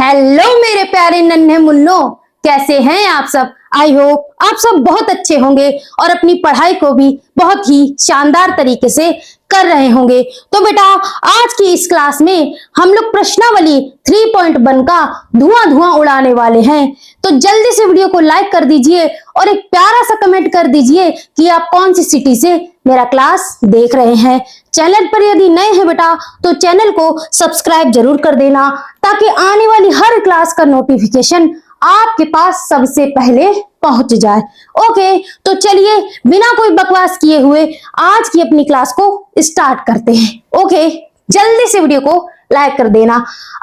Hello मेरे प्यारे नन्हे मुन्नो, कैसे हैं आप सब। आई होप आप सब बहुत अच्छे होंगे और अपनी पढ़ाई को भी बहुत ही शानदार तरीके से कर रहे होंगे। तो बेटा आज की इस क्लास में हम लोग प्रश्नावली 3.1 का धुआं धुआं उड़ाने वाले हैं। तो जल्दी से वीडियो को लाइक कर दीजिए और एक प्यारा सा कमेंट कर दीजिए कि आप कौन सी सिटी से मेरा क्लास देख रहे हैं। चैनल पर यदि नए हैं बेटा तो चैनल को सब्सक्राइब जरूर कर देना ताकि आने वाली हर क्लास का नोटिफिकेशन आपके पास सबसे पहले पहुंच जाए। ओके, तो चलिए बिना कोई बकवास किए हुए आज की अपनी क्लास को स्टार्ट करते हैं। ओके, जल्दी से वीडियो को लाइक कर देना।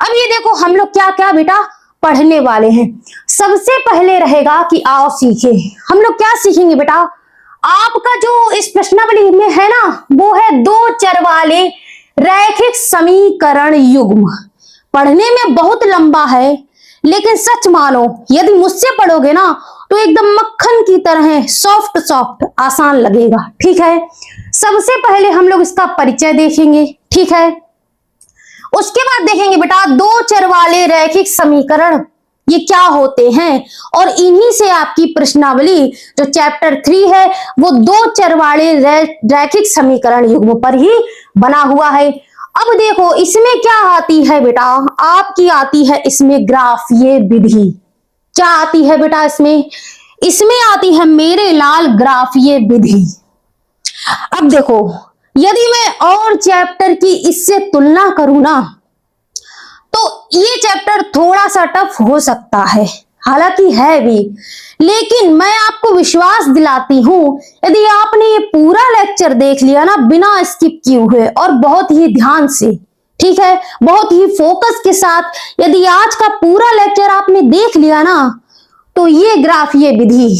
अब ये देखो हम लोग क्या क्या बेटा पढ़ने वाले हैं। सबसे पहले रहेगा कि आओ सीखे। हम लोग क्या सीखेंगे बेटा, आपका जो इस प्रश्नावली में है ना वो है दो चर वाले रैखिक समीकरण युग्म। पढ़ने में बहुत लंबा है लेकिन सच मानो यदि मुझसे पढ़ोगे ना तो एकदम मक्खन की तरह सॉफ्ट सॉफ्ट आसान लगेगा। ठीक है, सबसे पहले हम लोग इसका परिचय देखेंगे। ठीक है, उसके बाद देखेंगे बेटा दो चर वाले रैखिक समीकरण ये क्या होते हैं और इन्हीं से आपकी प्रश्नावली जो चैप्टर 3 है वो दो चर वाले रैखिक समीकरण युग्म पर ही बना हुआ है। अब देखो इसमें क्या आती है बेटा, आपकी आती है इसमें ग्राफीय विधि। क्या आती है बेटा इसमें आती है मेरे लाल ग्राफीय विधि। अब देखो यदि मैं और चैप्टर की इससे तुलना करूं ना तो ये चैप्टर थोड़ा सा टफ हो सकता है, हालांकि है भी, लेकिन मैं आपको विश्वास दिलाती हूं यदि आपने ये पूरा लेक्चर देख लिया ना बिना स्किप किए हुए और बहुत ही ध्यान से, ठीक है, बहुत ही फोकस के साथ यदि आज का पूरा लेक्चर आपने देख लिया ना तो ये ग्राफीय विधि,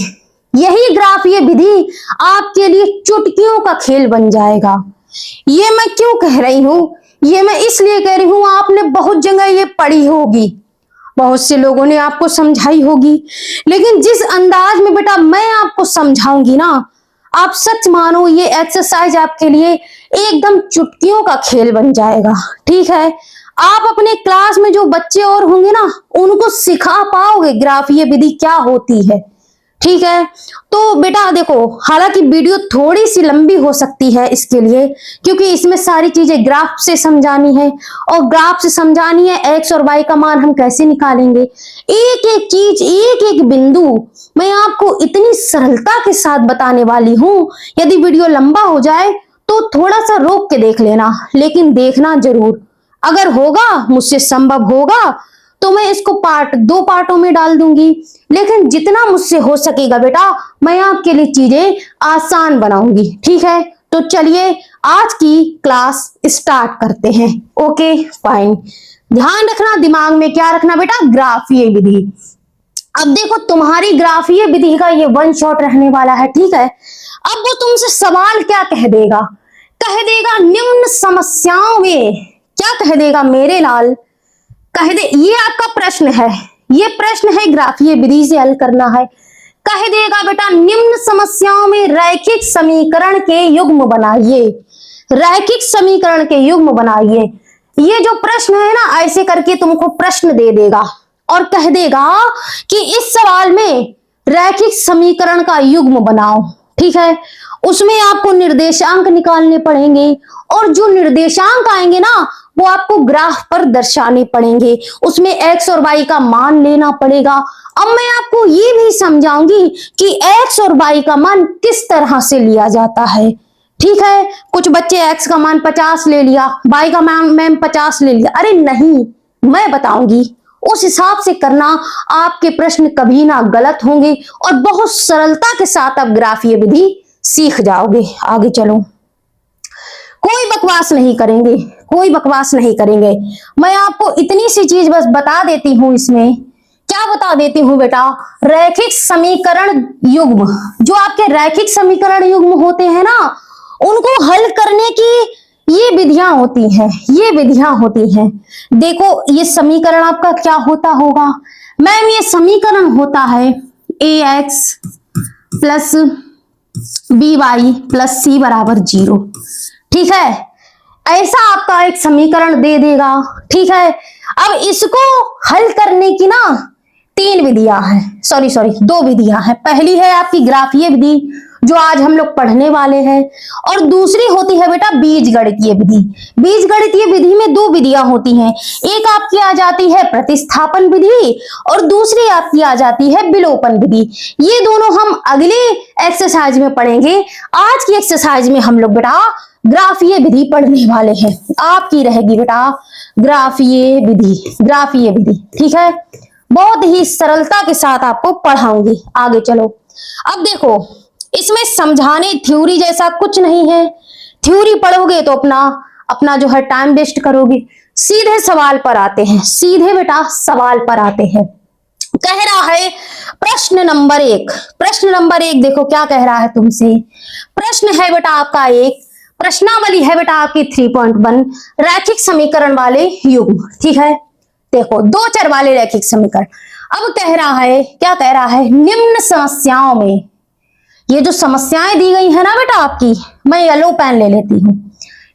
यही ग्राफीय विधि आपके लिए चुटकियों का खेल बन जाएगा। ये मैं क्यों कह रही हूं, ये मैं इसलिए कह रही हूं आपने बहुत जगह ये पढ़ी होगी, बहुत से लोगों ने आपको समझाई होगी, लेकिन जिस अंदाज में बेटा मैं आपको समझाऊंगी ना आप सच मानो ये एक्सरसाइज आपके लिए एकदम चुटकियों का खेल बन जाएगा। ठीक है, आप अपने क्लास में जो बच्चे और होंगे ना उनको सिखा पाओगे ग्राफीय विधि क्या होती है। ठीक है, तो बेटा देखो हालांकि वीडियो थोड़ी सी लंबी हो सकती है इसके लिए क्योंकि इसमें सारी चीजें ग्राफ से समझानी है और ग्राफ से समझानी है एक्स और वाई का मान हम कैसे निकालेंगे, एक एक चीज एक एक बिंदु मैं आपको इतनी सरलता के साथ बताने वाली हूं। यदि वीडियो लंबा हो जाए तो थोड़ा सा रोक के देख लेना, लेकिन देखना जरूर। अगर होगा मुझसे संभव होगा तो मैं इसको दो पार्टों में डाल दूंगी, लेकिन जितना मुझसे हो सकेगा बेटा मैं आपके लिए चीजें आसान बनाऊंगी। ठीक है, तो चलिए आज की क्लास स्टार्ट करते हैं। ओके फाइन, ध्यान रखना दिमाग में क्या रखना बेटा, ग्राफीय विधि। अब देखो तुम्हारी ग्राफीय विधि का ये वन शॉट रहने वाला है। ठीक है, अब वो तुमसे सवाल क्या कह देगा, कह देगा निम्न समस्याओं में, क्या कह देगा मेरे लाल, कह दे, ये आपका प्रश्न है, ये प्रश्न है ग्राफीय विधि से हल करना है। कह देगा बेटा निम्न समस्याओं में रैखिक समीकरण के युग्म बनाइए, रैखिक समीकरण के युग्म बनाइए। ये जो प्रश्न है ना ऐसे करके तुमको प्रश्न दे देगा और कह देगा कि इस सवाल में रैखिक समीकरण का युग्म बनाओ। ठीक है, उसमें आपको निर्देशांक निकालने पड़ेंगे और जो निर्देशांक आएंगे ना वो आपको ग्राफ पर दर्शाने पड़ेंगे, उसमें एक्स और वाई का मान लेना पड़ेगा। अब मैं आपको ये भी समझाऊंगी कि एक्स और वाई का मान किस तरह से लिया जाता है। ठीक है, कुछ बच्चे एक्स का मान 50 ले लिया, वाई का मान मैम 50 ले लिया, अरे नहीं, मैं बताऊंगी उस हिसाब से करना, आपके प्रश्न कभी ना गलत होंगे और बहुत सरलता के साथ आप ग्राफीय विधि सीख जाओगे। आगे चलो, कोई बकवास नहीं करेंगे, कोई बकवास नहीं करेंगे। मैं आपको इतनी सी चीज बस बता देती हूं, इसमें क्या बता देती हूं बेटा, रैखिक समीकरण युग्म, जो आपके रैखिक समीकरण युग्म होते हैं ना उनको हल करने की ये विधियां होती हैं, ये विधियां होती हैं। देखो ये समीकरण आपका क्या होता होगा मैम, ये समीकरण होता है ax plus by plus c बराबर 0। ठीक है, ऐसा आपका एक समीकरण दे देगा। ठीक है, अब इसको हल करने की ना तीन विधियां हैं, सॉरी दो विधियां हैं। पहली है आपकी ग्राफीय विधि जो आज हम लोग पढ़ने वाले हैं, और दूसरी होती है बेटा बीजगणितीय विधि। बीजगणितीय विधि में दो विधियां होती हैं, एक आपकी आ जाती है प्रतिस्थापन विधि और दूसरी आपकी आ जाती है विलोपन विधि। ये दोनों हम अगले एक्सरसाइज में पढ़ेंगे। आज की एक्सरसाइज में हम लोग बेटा ग्राफीय विधि पढ़ने वाले हैं। आपकी रहेगी बेटा ग्राफीय विधि, ग्राफीय विधि। ठीक है, बहुत ही सरलता के साथ आपको पढ़ाऊंगी। आगे चलो, अब देखो इसमें समझाने थ्योरी जैसा कुछ नहीं है। थ्योरी पढ़ोगे तो अपना जो है टाइम वेस्ट करोगे। सीधे सवाल पर आते हैं, सीधे बेटा सवाल पर आते हैं। कह रहा है प्रश्न नंबर 1, प्रश्न नंबर 1 देखो क्या कह रहा है तुमसे। प्रश्न है बेटा आपका एक, प्रश्नावली है बेटा आपकी 3.1 रैखिक समीकरण वाले युग्म। ठीक है, देखो दो चर वाले रैखिक समीकरण। अब कह रहा है, क्या कह रहा है, निम्न समस्याओं में, ये जो समस्याएं दी गई है ना बेटा आपकी, मैं येलो पेन ले लेती हूं,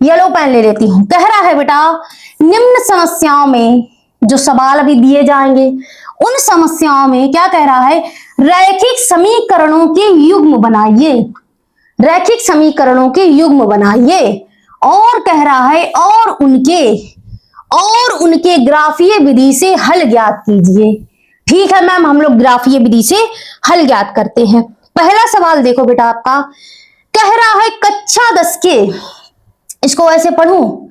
येलो पेन ले लेती हूं। कह रहा है बेटा निम्न समस्याओं में जो सवाल अभी दिए जाएंगे उन समस्याओं में क्या कह रहा है, रैखिक समीकरणों के युग्म बनाइए, रैखिक समीकरणों के युग्म बनाइए। और कह रहा है और उनके ग्राफीय विधि से हल ज्ञात कीजिए। ठीक है मैम, हम लोग ग्राफीय विधि से हल ज्ञात करते हैं। पहला सवाल देखो बेटा आपका, कह रहा है कक्षा 10 के, इसको ऐसे पढ़ूं,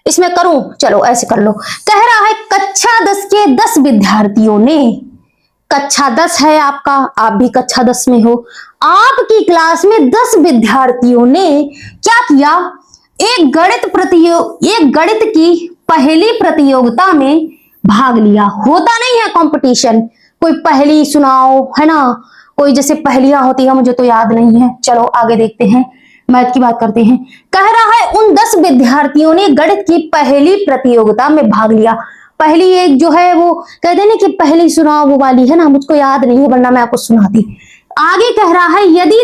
इसमें करूं, चलो ऐसे कर लो। कह रहा है कक्षा 10 के 10 विद्यार्थियों ने, कक्षा 10 है आपका, आप भी कक्षा 10 में हो, आपकी क्लास में 10 विद्यार्थियों ने क्या किया, एक गणित की पहली प्रतियोगिता में भाग लिया। होता नहीं है कंपटीशन, कोई पहेली सुनाओ, है ना, कोई जैसे पहेलियां होती है, मुझे तो याद नहीं है। चलो आगे देखते हैं, मैथ की बात करते हैं। कह रहा है उन 10 विद्यार्थियों ने गणित की पहली प्रतियोगिता में भाग लिया। पहली एक जो है वो कहते हैं ना कि पहली सुनाओ, वो वाली है ना, मुझको याद नहीं है वरना मैं आपको सुनाती। आगे कह रहा है यदि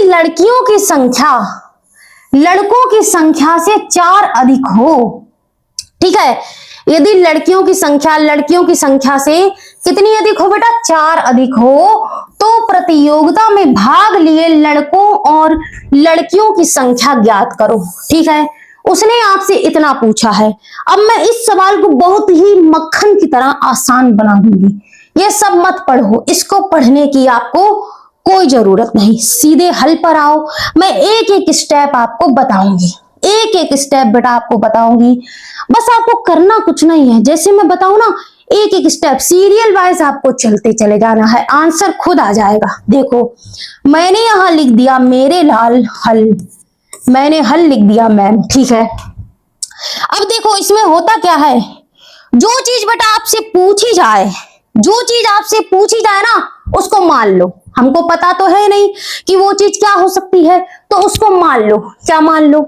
लड़कियों की संख्या लड़कों की संख्या से 4 अधिक हो, ठीक है, यदि लड़कियों की संख्या से कितनी अधिक हो बेटा, 4 अधिक हो, तो प्रतियोगिता में भाग लिए लड़कों और लड़कियों की संख्या ज्ञात करो। ठीक है, उसने आपसे इतना पूछा है। अब मैं इस सवाल को बहुत ही मक्खन की तरह आसान बना दूंगी। ये सब मत पढ़ो, इसको पढ़ने की आपको कोई जरूरत नहीं, सीधे हल पर आओ। मैं एक एक स्टेप आपको बताऊंगी, एक एक स्टेप बेटा आपको बताऊंगी। बस आपको करना कुछ नहीं है, जैसे मैं बताऊं ना, एक एक स्टेप सीरियल वाइज आपको चलते चले जाना है, आंसर खुद आ जाएगा। देखो मैंने यहां लिख दिया मेरे लाल हल, मैंने हल लिख दिया मैम। ठीक है, अब देखो इसमें होता क्या है, जो चीज बेटा आपसे पूछी जाए, जो चीज आपसे पूछी जाए ना उसको मान लो। हमको पता तो है नहीं कि वो चीज क्या हो सकती है, तो उसको मान लो। क्या मान लो,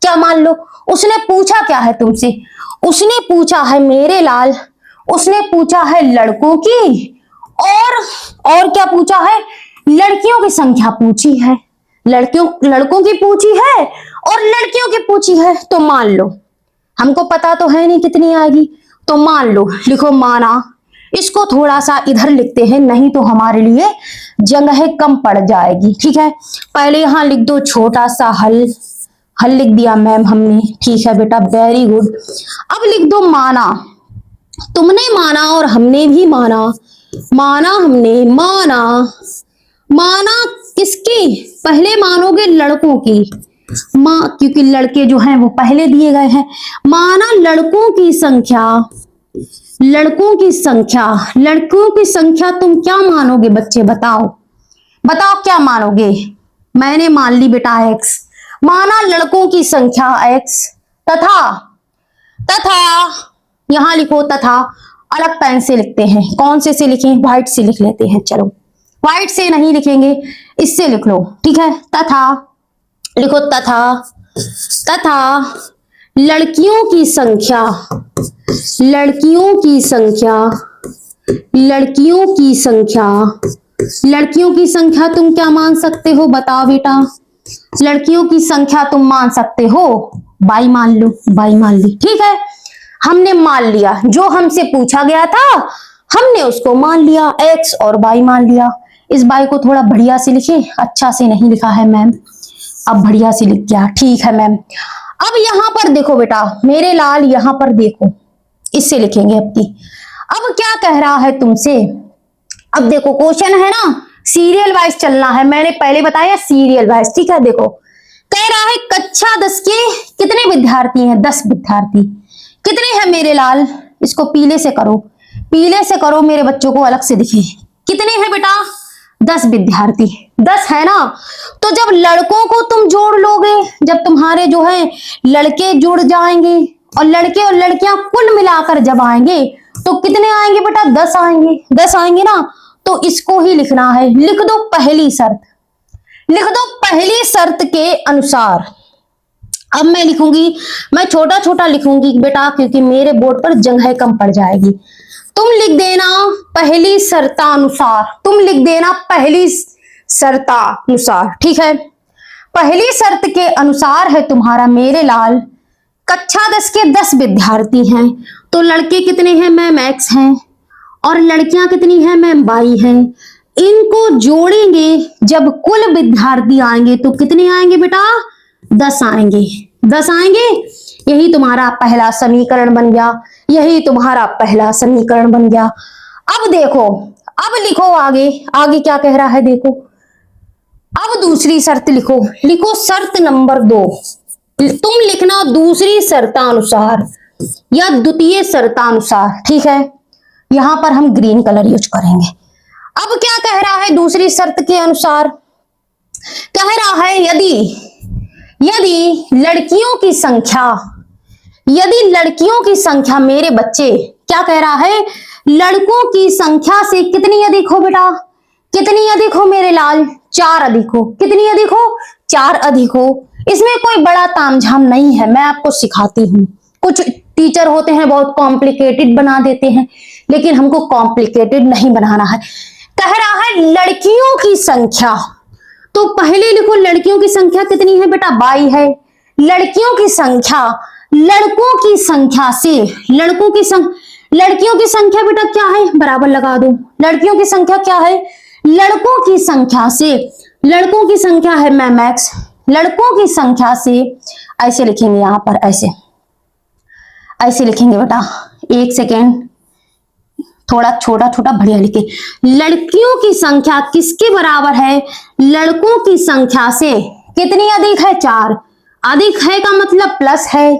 क्या मान लो। उसने पूछा क्या है तुमसे, उसने पूछा है मेरे लाल, उसने पूछा है लड़कों की, और क्या पूछा है, लड़कियों की संख्या पूछी है, लड़कों की पूछी है और लड़कियों की पूछी है, तो मान लो। हमको पता तो है नहीं कितनी आएगी, तो मान लो। लिखो माना, इसको थोड़ा सा इधर लिखते हैं, नहीं तो हमारे लिए जगह कम पड़ जाएगी। ठीक है, पहले यहां लिख दो छोटा सा हल, हल लिख दिया मैम हमने। ठीक है बेटा, वेरी गुड। अब लिख दो माना, तुमने माना और हमने भी माना, माना हमने, माना किसकी, पहले मानोगे लड़कों की, क्योंकि लड़के जो हैं वो पहले दिए गए हैं। माना लड़कों की संख्या तुम क्या मानोगे बच्चे, बताओ क्या मानोगे। मैंने मान ली बेटा x, माना लड़कों की संख्या x, तथा यहां लिखो, तथा अलग पेन से लिखते हैं, कौन से लिखें, व्हाइट से लिख लेते हैं। चलो व्हाइट से नहीं लिखेंगे, इससे लिख लो। ठीक है, तथा लिखो, तथा लड़कियों की संख्या तुम क्या मान सकते हो, बताओ बेटा। लड़कियों की संख्या तुम मान सकते हो, 22 मान लो, 22 मान ली। ठीक है, हमने मान लिया, जो हमसे पूछा गया था हमने उसको मान लिया, x और y मान लिया। इस y को थोड़ा बढ़िया से लिखे, अच्छा से नहीं लिखा है मैम, अब बढ़िया से लिख गया। ठीक है मैम। अब यहां पर देखो बेटा मेरे लाल, यहां पर देखो, इससे लिखेंगे अब की। अब क्या कह रहा है तुमसे, अब देखो क्वेश्चन है ना सीरियल वाइज चलना है, मैंने पहले बताया सीरियल वाइज। ठीक है, देखो कह रहा है कक्षा 10 के कितने विद्यार्थी हैं, 10 विद्यार्थी। कितने हैं मेरे लाल, इसको पीले से करो, पीले से करो, मेरे बच्चों को अलग से दिखे। कितने हैं बेटा, 10 विद्यार्थी, 10 है ना। तो जब लड़कों को तुम जोड़ लोगे, जब तुम्हारे जो है लड़के जुड़ जाएंगे और लड़के और लड़कियां कुल मिलाकर जब आएंगे तो कितने आएंगे बेटा, 10 आएंगे, 10 आएंगे ना। तो इसको ही लिखना है, लिख दो पहली शर्त, लिख दो पहली शर्त के अनुसार। अब मैं लिखूंगी, मैं छोटा छोटा लिखूंगी बेटा क्योंकि मेरे बोर्ड पर जगह कम पड़ जाएगी। तुम लिख देना पहली शर्तानुसार, तुम लिख देना पहली शर्तानुसार। ठीक है, पहली शर्त के अनुसार है तुम्हारा मेरे लाल, कक्षा 10 के 10 विद्यार्थी हैं, तो लड़के कितने हैं मैम, x हैं, और लड़कियां कितनी हैं मैम, y हैं। इनको जोड़ेंगे जब कुल विद्यार्थी आएंगे तो कितने आएंगे बेटा, 10 आएंगे, 10 आएंगे। यही तुम्हारा पहला समीकरण बन गया, यही तुम्हारा पहला समीकरण बन गया। अब देखो, अब लिखो आगे, आगे क्या कह रहा है देखो। अब दूसरी शर्त लिखो, लिखो शर्त नंबर 2, तुम लिखना दूसरी शर्तानुसार या द्वितीय शर्तानुसार। ठीक है, यहां पर हम ग्रीन कलर यूज करेंगे। अब क्या कह रहा है दूसरी शर्त के अनुसार, कह रहा है यदि लड़कियों की संख्या, यदि लड़कियों की संख्या मेरे बच्चे, क्या कह रहा है, लड़कों की संख्या से कितनी अधिक हो बेटा, कितनी अधिक हो मेरे लाल, 4 अधिक हो। कितनी अधिक हो, 4 अधिक हो। इसमें कोई बड़ा तामझाम नहीं है, मैं आपको सिखाती हूँ। कुछ टीचर होते हैं बहुत कॉम्प्लिकेटेड बना देते हैं, लेकिन हमको कॉम्प्लिकेटेड नहीं बनाना है। कह रहा है लड़कियों की संख्या, तो पहले लिखो लड़कियों की संख्या कितनी है बेटा, 22 है। लड़कियों की संख्या, लड़कों की संख्या से, लड़कियों की संख्या बेटा क्या है, बराबर लगा दो। लड़कियों की संख्या क्या है, लड़कों की संख्या से, लड़कों की संख्या है मैम x, लड़कों की संख्या से ऐसे लिखेंगे, यहां पर ऐसे ऐसे लिखेंगे बेटा। एक सेकेंड, थोड़ा छोटा छोटा बढ़िया लिखे। लड़कियों की संख्या किसके बराबर है, लड़कों की संख्या से कितनी अधिक है, 4। अधिक है का मतलब प्लस है,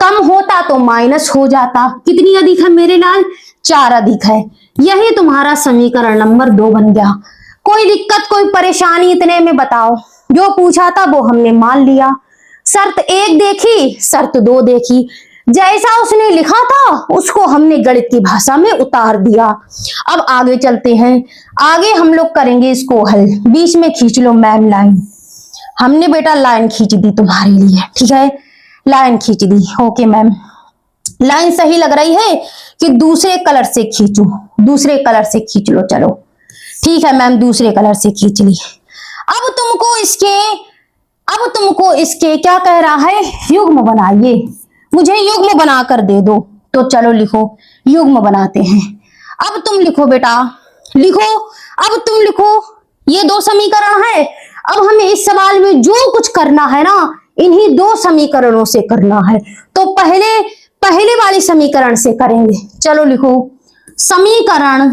कम होता तो माइनस हो जाता। कितनी अधिक है मेरे लाल, 4 अधिक है। यही तुम्हारा समीकरण नंबर 2 बन गया। कोई दिक्कत, कोई परेशानी इतने में बताओ, जो पूछा था वो हमने मान लिया। शर्त 1 देखी, शर्त 2 देखी, जैसा उसने लिखा था उसको हमने गणित की भाषा में उतार दिया। अब आगे चलते हैं, आगे हम लोग करेंगे इसको हल। बीच में खींच लो मैम लाइन, हमने बेटा लाइन खींच दी तुम्हारे लिए। ठीक है, लाइन खींच दी, ओके मैम। लाइन सही लग रही है कि दूसरे कलर से खींचू, दूसरे कलर से खींच लो, चलो ठीक है मैम, दूसरे कलर से खींच ली। अब तुमको इसके क्या कह रहा है, युग्म बनाइए, मुझे युग्म बनाकर दे दो। तो चलो लिखो, युग्म बनाते हैं। अब तुम लिखो बेटा, लिखो, अब तुम लिखो, ये 2 समीकरण है। अब हमें इस सवाल में जो कुछ करना है ना, इन्हीं 2 समीकरणों से करना है। तो पहले वाले समीकरण से करेंगे। चलो लिखो, समीकरण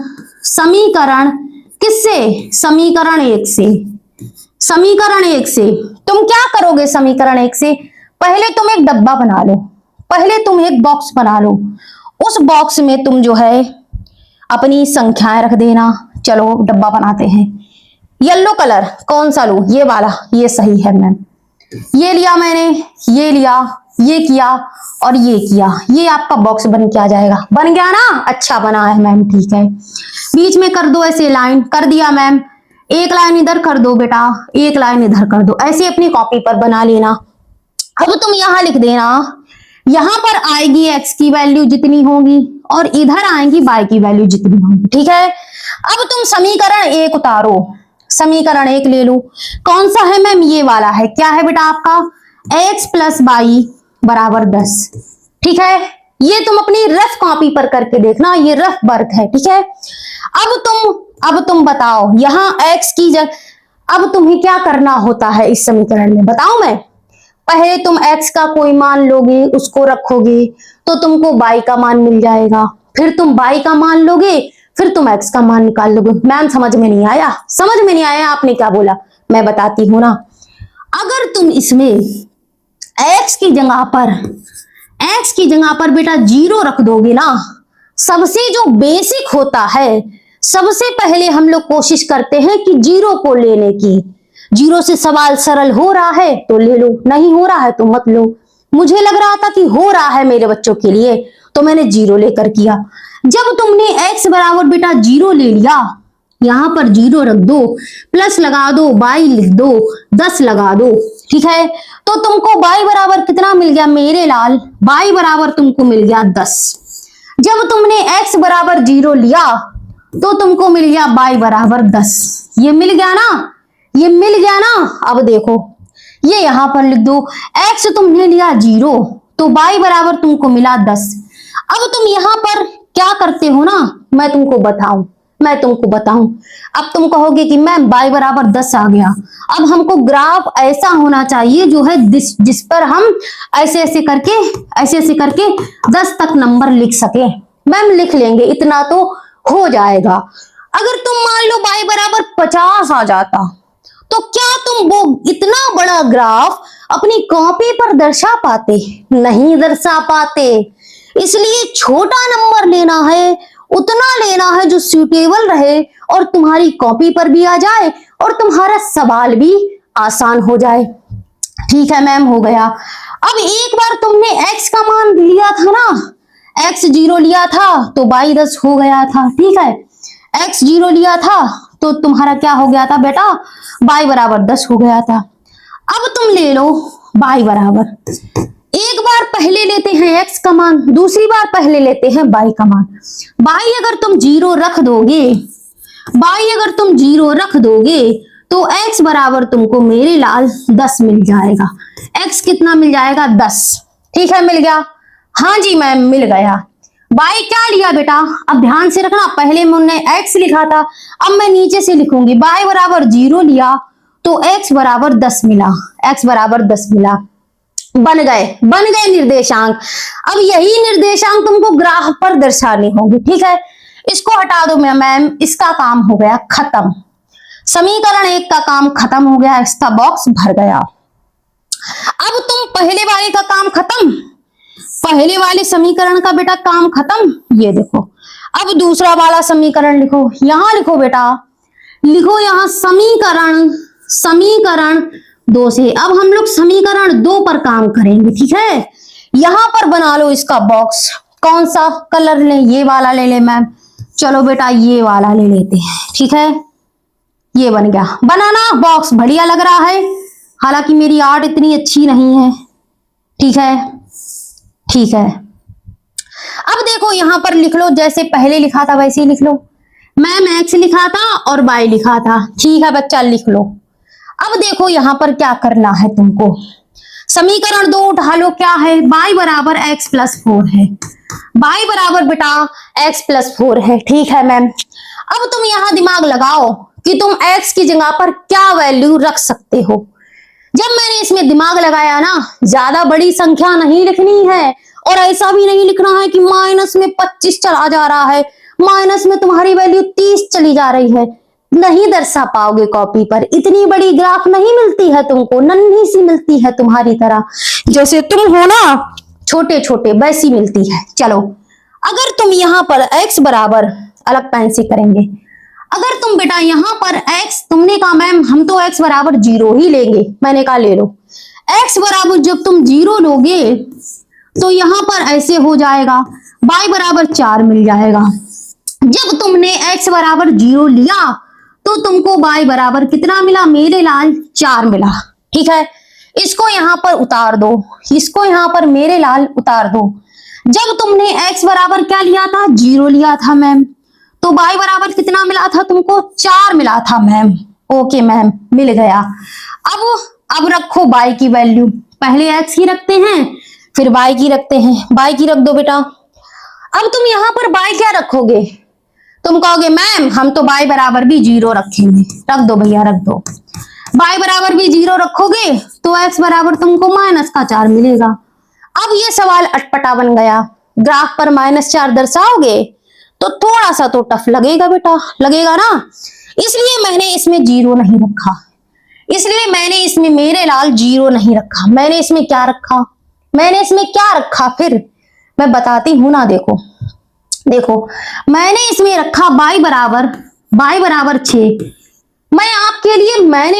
किससे, समीकरण 1 से। समीकरण 1 से तुम क्या करोगे, समीकरण 1 से पहले तुम एक डब्बा बना लो, पहले तुम एक बॉक्स बना लो। उस बॉक्स में तुम जो है अपनी संख्याएं रख देना। चलो डब्बा बनाते हैं। येलो कलर कौन सा लूं, ये वाला, ये सही है मैम। ये लिया मैंने, ये लिया, ये किया और ये किया, ये आपका बॉक्स बन के आ जाएगा। बन गया ना, अच्छा बना है मैम, ठीक है। बीच में कर दो ऐसे लाइन, कर दिया मैम। एक लाइन इधर कर दो बेटा, एक लाइन इधर कर दो, ऐसे अपनी कॉपी पर बना लेना। अब तुम यहां लिख देना, यहां पर आएगी x की वैल्यू जितनी होगी और इधर आएगी y की वैल्यू जितनी होगी। ठीक है, अब तुम समीकरण 1 उतारो, समीकरण 1 ले लो। कौन सा है मैम? ये वाला है। क्या है बेटा आपका? x प्लस वाई बराबर 10। ठीक है, ये तुम अपनी रफ कॉपी पर करके देखना, ये रफ वर्क है। ठीक है, अब तुम बताओ यहां x की जगह अब तुम्हें क्या करना होता है इस समीकरण में, बताओ मैं। पहले तुम x का कोई मान लोगे, उसको रखोगे तो तुमको y का मान मिल जाएगा। फिर तुम y का मान लोगे, फिर तुम x का मान निकाल लोगे। मैम समझ में नहीं आया? समझ में नहीं आया? आपने क्या बोला? मैं बताती हूं ना। अगर तुम इसमें x की जगह पर बेटा 0 रख दोगे ना, सबसे जो बेसिक होता है, सबसे पहले हम लोग कोशिश करते हैं कि 0 को लेने की। 0 से सवाल सरल हो रहा है तो ले लो, नहीं हो रहा है तो मत लो। मुझे लग रहा था कि हो रहा है मेरे बच्चों के लिए, तो मैंने 0 लेकर किया। जब तुमने x बराबर बेटा 0 ले लिया, यहां पर 0 रख दो, प्लस लगा दो, y लिख दो, 10 लगा दो। ठीक है, तो तुमको y बराबर कितना मिल गया मेरे लाल? y बराबर तुमको मिल गया 10। जब तुमने x बराबर 0 लिया तो तुमको मिल गया y बराबर 10। ये मिल गया ना? ये मिल गया ना? अब देखो, ये यहां पर लिख दो, x तुमने लिया 0 तो y बराबर तुमको मिला 10। अब तुम यहां पर क्या करते हो ना, मैं तुमको बताऊं। अब तुम कहोगे कि मैम y बराबर 10 आ गया, अब हमको ग्राफ ऐसा होना चाहिए जो है जिस पर हम ऐसे ऐसे करके 10 तक नंबर लिख सके। मैम लिख लेंगे, इतना तो हो जाएगा। अगर तुम मान लो y बराबर 50 आ जाता, तो क्या तुम वो इतना बड़ा ग्राफ अपनी कॉपी पर दर्शा पाते? नहीं दर्शा पाते। इसलिए छोटा नंबर लेना है, उतना लेना है जो सूटेबल रहे और तुम्हारी कॉपी पर भी आ जाए और तुम्हारा सवाल भी आसान हो जाए। ठीक है मैम, हो गया। अब एक बार तुमने x का मान लिया था ना, x 0 लिया था तो y 10 हो गया था। ठीक है, x 0 लिया था तो तुम्हारा क्या हो गया था बेटा? y बराबर 10 हो गया था। अब तुम ले लो y बराबर, एक बार पहले लेते हैं x का मान, दूसरी बार पहले लेते हैं y का मान। y अगर तुम 0 रख दोगे तो x बराबर तुमको मेरे लाल 10 मिल जाएगा। x कितना मिल जाएगा? 10। ठीक है, मिल गया? हाँ जी मैम, मिल गया। y क्या लिया बेटा? अब ध्यान से रखना, पहले मैंने x लिखा था, अब मैं नीचे से लिखूंगी। y बराबर 0 लिया तो x बराबर 10 मिला। x बराबर 10 मिला। बन गए निर्देशांक। अब यही निर्देशांक तुमको ग्राफ पर दर्शाने होंगे। ठीक है, इसको हटा दो मैम, इसका काम हो गया खत्म। समीकरण 1 का काम खत्म हो गया, इसका बॉक्स भर गया। अब तुम पहले वाले का काम खत्म, पहले वाले समीकरण का बेटा काम खत्म। ये देखो, अब दूसरा वाला समीकरण लिखो। यहां लिखो बेटा, लिखो यहां समीकरण 2 से। अब हम लोग समीकरण 2 पर काम करेंगे। ठीक है, यहां पर बना लो इसका बॉक्स। कौन सा कलर लें? ये वाला ले ले मैम। चलो बेटा, ये वाला ले लेते हैं। ठीक है, ये बन गया। बनाना बॉक्स बढ़िया लग रहा है, हालांकि मेरी आर्ट इतनी अच्छी नहीं है। ठीक है, अब देखो यहां पर लिख लो, जैसे पहले लिखा था वैसे ही लिख लो। मैम x लिखा था और y लिखा था। ठीक है बच्चा, लिख लो। अब देखो यहां पर क्या करना है तुमको, समीकरण 2 उठा लो। क्या है? y बराबर x प्लस 4 है। y बराबर बेटा x प्लस 4 है। ठीक है मैम, अब तुम यहां दिमाग लगाओ कि तुम x की जगह पर क्या वैल्यू रख सकते हो। जब मैंने इसमें दिमाग लगाया ना, ज्यादा बड़ी संख्या नहीं लिखनी है और ऐसा भी नहीं लिखना है कि माइनस में 25 चला जा रहा है, माइनस में तुम्हारी वैल्यू 30 चली जा रही है। नहीं दर्शा पाओगे कॉपी पर, इतनी बड़ी ग्राफ नहीं मिलती है तुमको, नन्ही सी मिलती है तुम्हारी तरह, जैसे तुम हो ना छोटे छोटे, वैसी मिलती है। चलो, अगर तुम यहां पर x बराबर, अलग पेन से करेंगे, अगर तुम बेटा यहां पर x, तुमने कहा मैम हम तो x बराबर 0 ही लेंगे, मैंने कहा ले लो। x बराबर जब तुम 0 लोगे तो यहां पर ऐसे हो जाएगा, y बराबर 4 मिल जाएगा। जब तुमने x बराबर 0 लिया तो तुमको y बराबर कितना मिला मेरे लाल? 4 मिला। ठीक है, इसको यहां पर उतार दो, इसको यहां पर मेरे लाल उतार दो। जब तुमने x बराबर क्या लिया था? 0 लिया था मैम, तो y बराबर कितना मिला था तुमको? 4 मिला था मैम। ओके मैम, मिल गया। अब रखो y की वैल्यू, पहले x की रखते हैं फिर y की रखते हैं। y की रख दो बेटा। अब तुम यहाँ पर y क्या रखोगे? तुम कहोगे मैम हम तो y बराबर भी 0 रखेंगे। रख दो भैया, रख दो। y बराबर भी 0 रखोगे तो x बराबर तुमको -4 मिलेगा। अब ये सवाल अटपटा बन गया। ग्राफ पर -4 दर्शाओगे तो थोड़ा सा तो टफ लगेगा बेटा, लगेगा ना। इसलिए मैंने इसमें 0 नहीं रखा, इसलिए मैंने इसमें मेरे लाल 0 नहीं रखा। मैंने इसमें क्या रखा? मैंने इसमें क्या रखा फिर मैं बताती हूं ना। देखो देखो, मैंने इसमें रखा y बराबर 6। मैं आपके लिए मैंने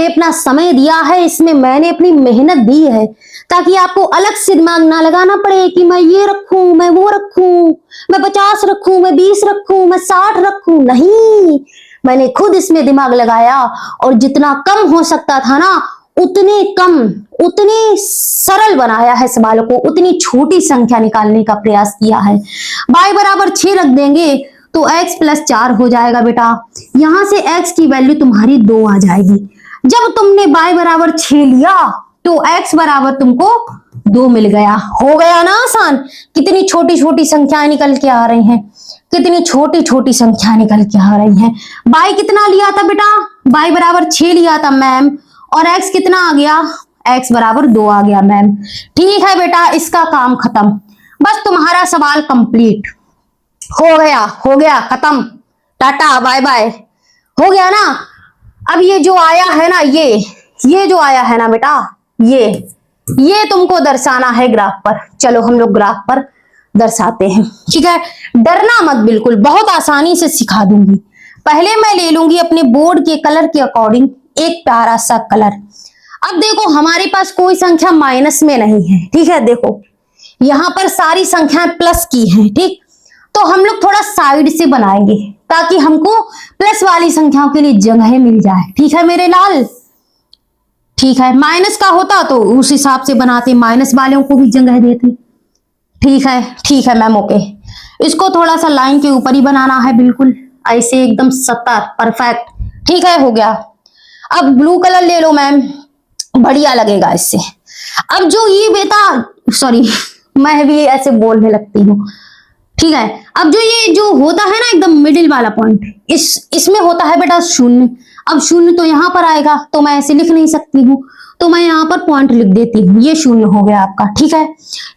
अपना समय दिया है, इसमें मैंने अपनी मेहनत दी है, ताकि आपको अलग से दिमाग ना लगाना पड़े कि मैं ये रखूं, मैं वो रखूं, मैं 50 रखूं, मैं 20 रखूं, मैं 60 रखूं। नहीं, मैंने खुद इसमें दिमाग लगाया और जितना कम हो सकता था ना उतने सरल बनाया है सवालों को, उतनी छोटी संख्या निकालने का प्रयास किया है। y बराबर 6 रख देंगे तो x + 4 हो जाएगा बेटा। यहां से x की वैल्यू तुम्हारी 2 आ जाएगी। जब तुमने y बराबर 6 लिया तो x बराबर तुमको 2 मिल गया। हो गया ना आसान? कितनी छोटी छोटी संख्याएं निकल के आ रही हैं, कितनी छोटी छोटी संख्या निकल के आ रही हैं। y कितना लिया था बेटा? y बराबर 6 लिया था मैम, और x कितना आ गया? x बराबर 2 आ गया मैम। ठीक है बेटा, इसका काम खत्म। बस तुम्हारा सवाल कंप्लीट हो गया, खत्म, टाटा बाय बाय, हो गया ना। अब ये जो आया है ना, ये जो आया है ना बेटा, ये तुमको दर्शाना है ग्राफ पर। चलो हम लोग ग्राफ पर दर्शाते हैं, ठीक है। डरना मत, बिल्कुल बहुत आसानी से सिखा दूंगी। पहले मैं ले लूंगी अपने बोर्ड के कलर के अकॉर्डिंग एक प्यारा सा कलर। अब देखो हमारे पास कोई संख्या माइनस में नहीं है, ठीक है। देखो यहां पर सारी संख्याएं प्लस की हैं, ठीक। तो हम लोग थोड़ा साइड से बनाएंगे ताकि हमको प्लस वाली संख्याओं के लिए जगह मिल जाए, ठीक है मेरे लाल। ठीक है, माइनस का होता तो उस हिसाब से बनाते, माइनस वालों को भी जगह देते। ठीक है मैम, ओके। इसको थोड़ा सा लाइन के ऊपर ही बनाना है, बिल्कुल ऐसे एकदम सत्तर, परफेक्ट। ठीक है, हो गया। अब ब्लू कलर ले लो मैम, बढ़िया लगेगा इससे। अब जो ये बेटा, सॉरी मैं भी ऐसे बोलने लगती हूँ, ठीक है। अब ये जो होता है ना एकदम मिडिल वाला पॉइंट, इसमें होता है बेटा 0। अब 0 तो यहाँ पर आएगा, तो मैं ऐसे लिख नहीं सकती हूँ, तो मैं यहाँ पर पॉइंट लिख देती हूँ। ये 0 हो गया आपका, ठीक है।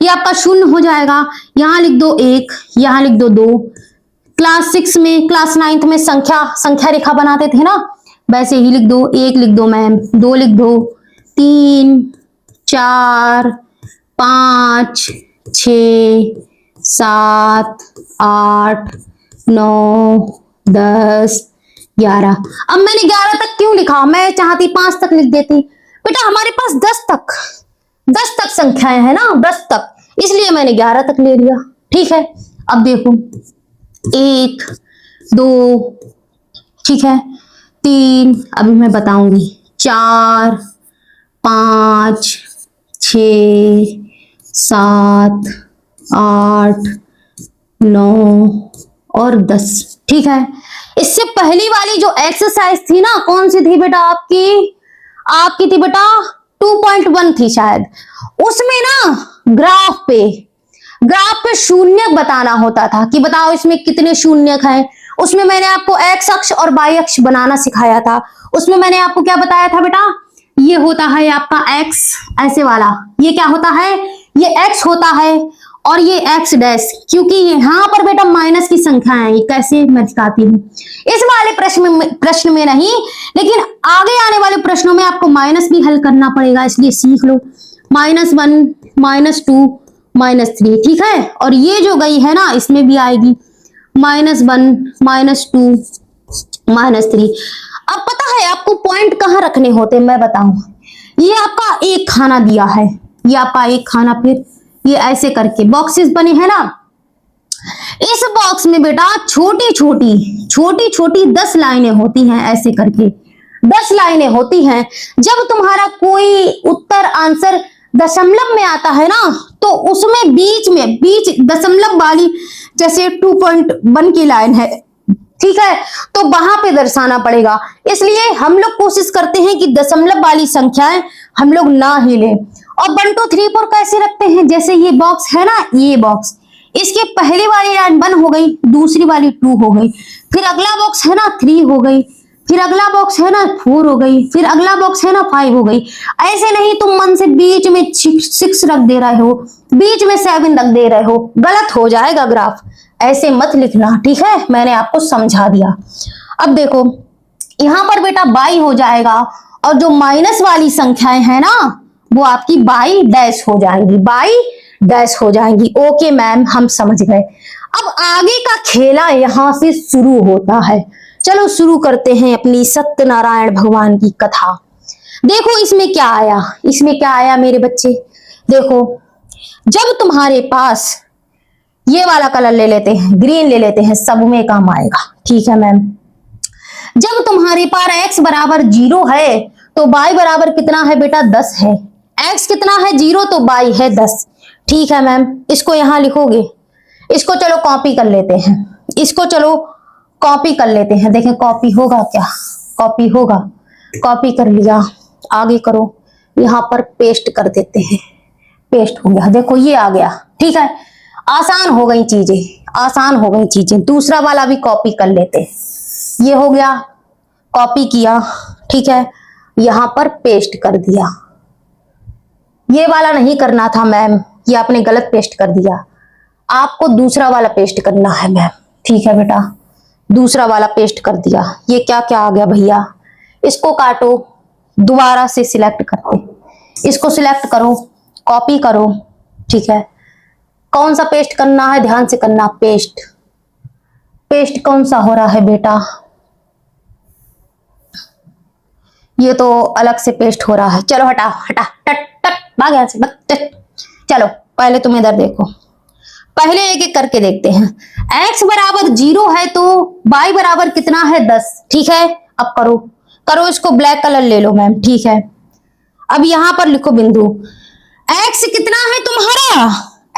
ये आपका 0 हो जाएगा। यहाँ लिख दो 1, यहाँ लिख दो 2। क्लास 6 में, क्लास 9th में संख्या रेखा बनाते थे ना, वैसे ही लिख दो। 1 लिख दो मैम, 2 लिख दो, 3 4 5 6 7 8 9 10 11। अब मैंने 11 तक क्यों लिखा? मैं चाहती 5 तक लिख देती। बेटा हमारे पास 10 तक संख्याएं हैं ना, 10 तक, इसलिए मैंने 11 तक ले लिया। ठीक है, अब देखो 1 2, ठीक है, 3, अभी मैं बताऊंगी, 4 5 6 7 8 9 और 10। ठीक है, इससे पहली वाली जो एक्सरसाइज थी ना, कौन सी थी बेटा? आपकी थी बेटा 2.1 थी शायद। उसमें ना ग्राफ पे शून्यक बताना होता था कि बताओ इसमें कितने शून्यक हैं। उसमें मैंने आपको एक्स अक्ष और वाई अक्ष बनाना सिखाया था। उसमें मैंने आपको क्या बताया था बेटा? ये होता है आपका एक्स, ऐसे वाला। ये क्या होता है? ये एक्स होता है, और ये एक्स डैश, क्योंकि यहाँ पर बेटा माइनस की संख्या है। ये कैसे मैं दिखाती हूँ। इस वाले प्रश्न में नहीं, लेकिन आगे आने वाले प्रश्नों में आपको माइनस भी हल करना पड़ेगा, इसलिए सीख लो। -1 -2 -3, ठीक है। और ये जो गई है ना, इसमें भी आएगी -1 -2 -3। अब पता है आपको पॉइंट कहाँ रखने होते, मैं बताऊं। ये आपका एक खाना दिया है, ये आपका एक खाना, फिर ये ऐसे करके बॉक्सेस बने हैं ना। इस बॉक्स में बेटा छोटी छोटी 10 लाइनें होती हैं, ऐसे करके 10 लाइनें होती हैं। जब तुम्हारा कोई उत्तर आंसर दशमलव में आता है ना, तो उसमें बीच दशमलव वाली, जैसे 2.1 की लाइन है, ठीक है, तो वहां पे दर्शाना पड़ेगा। इसलिए हम लोग कोशिश करते हैं कि दशमलव वाली संख्याएं हम लोग ना ही लें। और 1 2 3 4 कैसे रखते हैं, जैसे ये बॉक्स है ना, ये बॉक्स, इसके पहली वाली लाइन 1 हो गई, दूसरी वाली 2 हो गई, फिर अगला बॉक्स है ना 3 हो गई, फिर अगला बॉक्स है ना 4 हो गई, फिर अगला बॉक्स है ना 5 हो गई। ऐसे नहीं तुम मन से बीच में 6 रख दे रहे हो, बीच में 7 रख दे रहे हो, गलत हो जाएगा ग्राफ। ऐसे मत लिखना, ठीक है, मैंने आपको समझा दिया। अब देखो यहां पर बेटा बाई हो जाएगा, और जो माइनस वाली संख्याएं हैं ना वो आपकी बाई डैश हो जाएंगी, बाई डैश हो जाएंगी। ओके मैम, हम समझ गए। अब आगे का खेला यहां से शुरू होता है। चलो शुरू करते हैं अपनी सत्यनारायण भगवान की कथा। देखो इसमें क्या आया, इसमें क्या आया मेरे बच्चे, देखो जब तुम्हारे पास ये वाला कलर ले लेते हैं, ग्रीन ले लेते हैं, सब में काम आएगा, ठीक है मैम। जब तुम्हारे पास x बराबर 0 है तो y बराबर कितना है बेटा 10 है। x कितना है 0 तो y है 10, ठीक है मैम। इसको यहां लिखोगे, इसको चलो कॉपी कर लेते हैं, इसको चलो कॉपी कर लेते हैं, देखें कॉपी होगा क्या, कॉपी होगा, कॉपी कर लिया, आगे करो, यहां पर पेस्ट कर देते हैं, पेस्ट हो गया, देखो ये आ गया, ठीक है। आसान हो गई चीजें, आसान हो गई चीजें। दूसरा वाला भी कॉपी कर लेते, ये हो गया, कॉपी किया, ठीक है, यहां पर पेस्ट कर दिया। ये वाला नहीं करना था मैम, ये आपने गलत पेस्ट कर दिया, आपको दूसरा वाला पेस्ट करना है मैम, ठीक है बेटा, दूसरा वाला पेस्ट कर दिया। ये क्या क्या आ गया भैया, इसको काटो, दोबारा से सिलेक्ट करते, इसको सिलेक्ट करो, कॉपी करो, ठीक है। कौन सा पेस्ट करना है, ध्यान से करना, पेस्ट, पेस्ट कौन सा हो रहा है बेटा, ये तो अलग से पेस्ट हो रहा है, चलो हटा हटा, टट टट भाग यहाँ से, टट। चलो पहले तुम इधर देखो, पहले एक एक करके देखते हैं। x बराबर 0 है तो y बराबर कितना है 10, ठीक है। अब करो करो, इसको ब्लैक कलर ले लो मैम, ठीक है। अब यहां पर लिखो बिंदु, x कितना है तुम्हारा,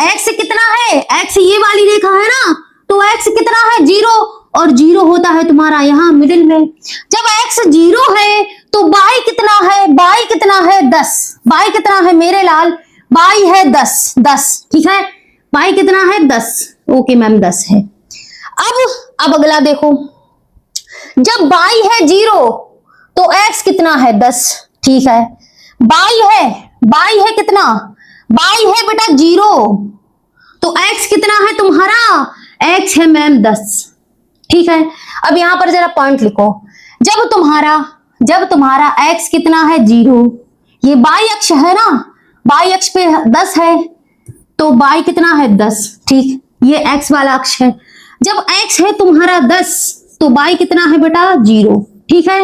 x कितना है, x ये वाली रेखा है ना, तो x कितना है 0, और 0 होता है तुम्हारा यहाँ मिडिल में। जब x 0 है तो y कितना है, y कितना है 10, y कितना है मेरे लाल, y है 10, 10, ठीक है, y कितना है 10, ओके मैम 10 है। अब अगला देखो, जब y है 0 तो x कितना है 10, ठीक है। y है कितना, y है बेटा 0, तो x कितना है तुम्हारा, x है मैम 10, ठीक है। अब यहां पर जरा पॉइंट लिखो, जब तुम्हारा x कितना है 0, ये y अक्ष है ना, y अक्ष पे 10 है तो y कितना है 10, ठीक, ये x वाला अक्ष है। जब x है तुम्हारा 10 तो y कितना है बेटा 0, ठीक है,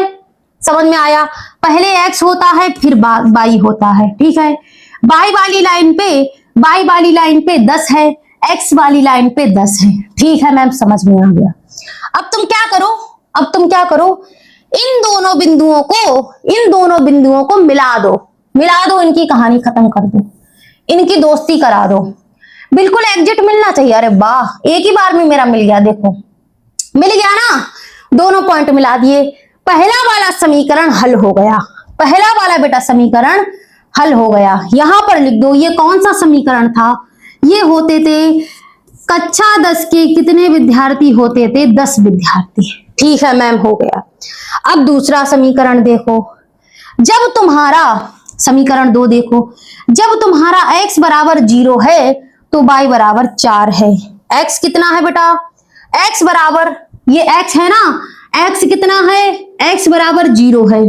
समझ में आया। पहले x होता है फिर y होता है, ठीक है। y वाली लाइन पे 10 है, x वाली लाइन पे 10 है, ठीक है मैम, समझ में आ गया। अब तुम क्या करो, इन दोनों बिंदुओं को मिला दो, इनकी कहानी खत्म कर दो, इनकी दोस्ती करा दो, बिल्कुल एग्जिट मिलना चाहिए। अरे वाह, एक ही बार में मेरा मिल गया, देखो मिल गया ना, दोनों पॉइंट मिला दिए, पहला वाला समीकरण हल हो गया, पहला वाला बेटा समीकरण हल हो गया। यहां पर लिख दो, ये कौन सा समीकरण था, ये होते थे कक्षा 10 के कितने विद्यार्थी होते थे, 10 विद्यार्थी, ठीक है मैम, हो गया। अब दूसरा समीकरण देखो, जब तुम्हारा समीकरण 2 देखो, जब तुम्हारा x बराबर 0 है तो y बराबर 4 है। x कितना है बेटा, x बराबर, ये x है ना, x कितना है, x बराबर 0 है,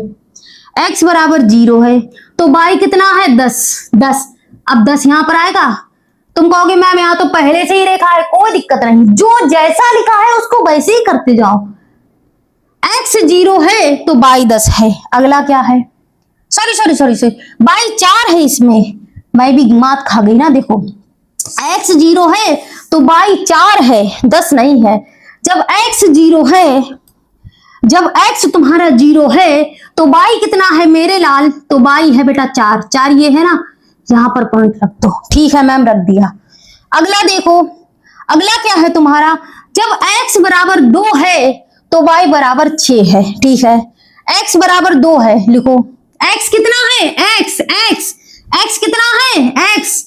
x बराबर 0 है तो y कितना है 10, 10। अब 10 यहां पर आएगा, तुम कहोगे मैम यहाँ तो पहले से ही रेखा है, कोई दिक्कत नहीं, जो जैसा लिखा है उसको वैसे ही करते जाओ। x 0 है तो y 10 है, अगला क्या है, सॉरी y 4 है, इसमें मैं भी मात खा गई ना, देखो x 0 है तो y 4 है, 10 नहीं है। जब x 0 है, जब x तुम्हारा 0 है तो y कितना है मेरे लाल, तो y है बेटा 4, 4 ये है ना, यहां पर पॉइंट रख दो, ठीक है मैम, रख दिया। अगला देखो, अगला क्या है तुम्हारा, जब x बराबर 2 है तो y बराबर 6 है, ठीक है। x बराबर 2 है, लिखो x कितना है, x कितना है, x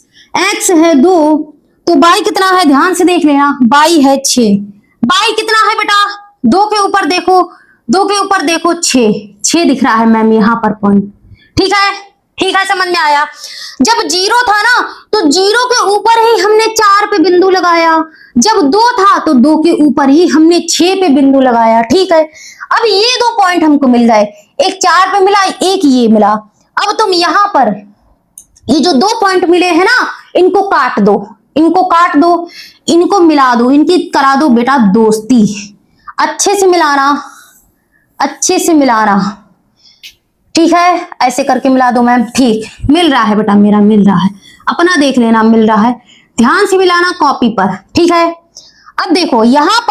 है 2, तो y कितना है, ध्यान से देख लेना, y है 6। y कितना है बेटा, 2 के ऊपर देखो, 2 के ऊपर देखो, 6 दिख रहा है मैम यहाँ पर पॉइंट, ठीक है, ठीक है, समझ में आया। जब 0 था ना तो 0 के ऊपर ही हमने 4 पे बिंदु लगाया, जब 2 था तो 2 के ऊपर ही हमने 6 पे बिंदु लगाया, ठीक है। अब ये 2 पॉइंट हमको मिल गए, एक 4 पे मिला, एक ये मिला। अब तुम यहां पर ये जो 2 पॉइंट मिले हैं ना, इनको काट दो, इनको काट दो, इनको मिला दो, इनकी करा दो बेटा दोस्ती, अच्छे से मिलाना, अच्छे से मिलाना, ठीक है, ऐसे करके मिला दो मैम, ठीक, मिल रहा है बेटा, मेरा मिल रहा है, अपना देख लेना, मिल रहा है, ध्यान से मिलाना कॉपी पर, ठीक है। अब देखो यहां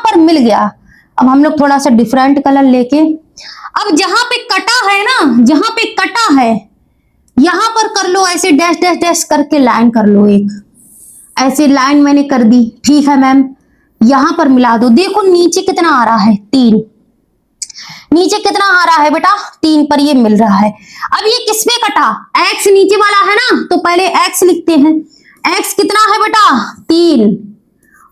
पर मिल गया। अब हम लोग थोड़ा सा डिफरेंट कलर लेके, अब जहां पे कटा है ना, जहां पे कटा है यहां पर कर लो ऐसे डैश डैश डैश करके लाइन कर लो, एक ऐसे लाइन मैंने कर दी, ठीक है मैम। यहां पर मिला दो, देखो नीचे कितना आ रहा है, 3, नीचे कितना आ रहा है बेटा, 3 पर ये मिल रहा है। अब ये किस पे कटा, x नीचे वाला है ना, तो पहले x लिखते हैं, x कितना है बेटा 3,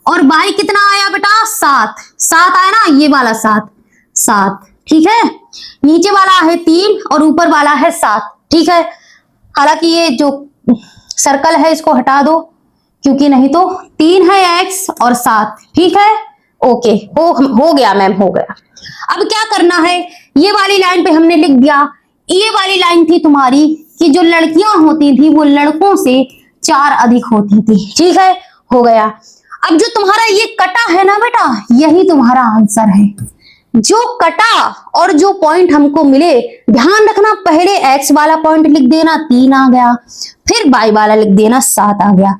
और y कितना आया बेटा 7 आया ना, ये वाला 7, ठीक है, नीचे वाला है 3 और ऊपर वाला है 7, ठीक है। हालांकि ये जो सर्कल है इसको हटा दो, क्योंकि नहीं तो 3 है x और 7, ठीक है, ओके, हो गया मैम, हो गया। अब क्या करना है, ये वाली लाइन पे हमने लिख दिया, ये वाली लाइन थी तुम्हारी कि जो लड़कियां होती थी वो लड़कों से 4 अधिक होती थी, ठीक है, हो गया। अब जो तुम्हारा ये कटा है ना बेटा, यही तुम्हारा आंसर है, जो कटा और जो पॉइंट हमको मिले, ध्यान रखना, पहले x वाला पॉइंट लिख देना 3 आ गया, फिर y वाला लिख देना 7 आ गया।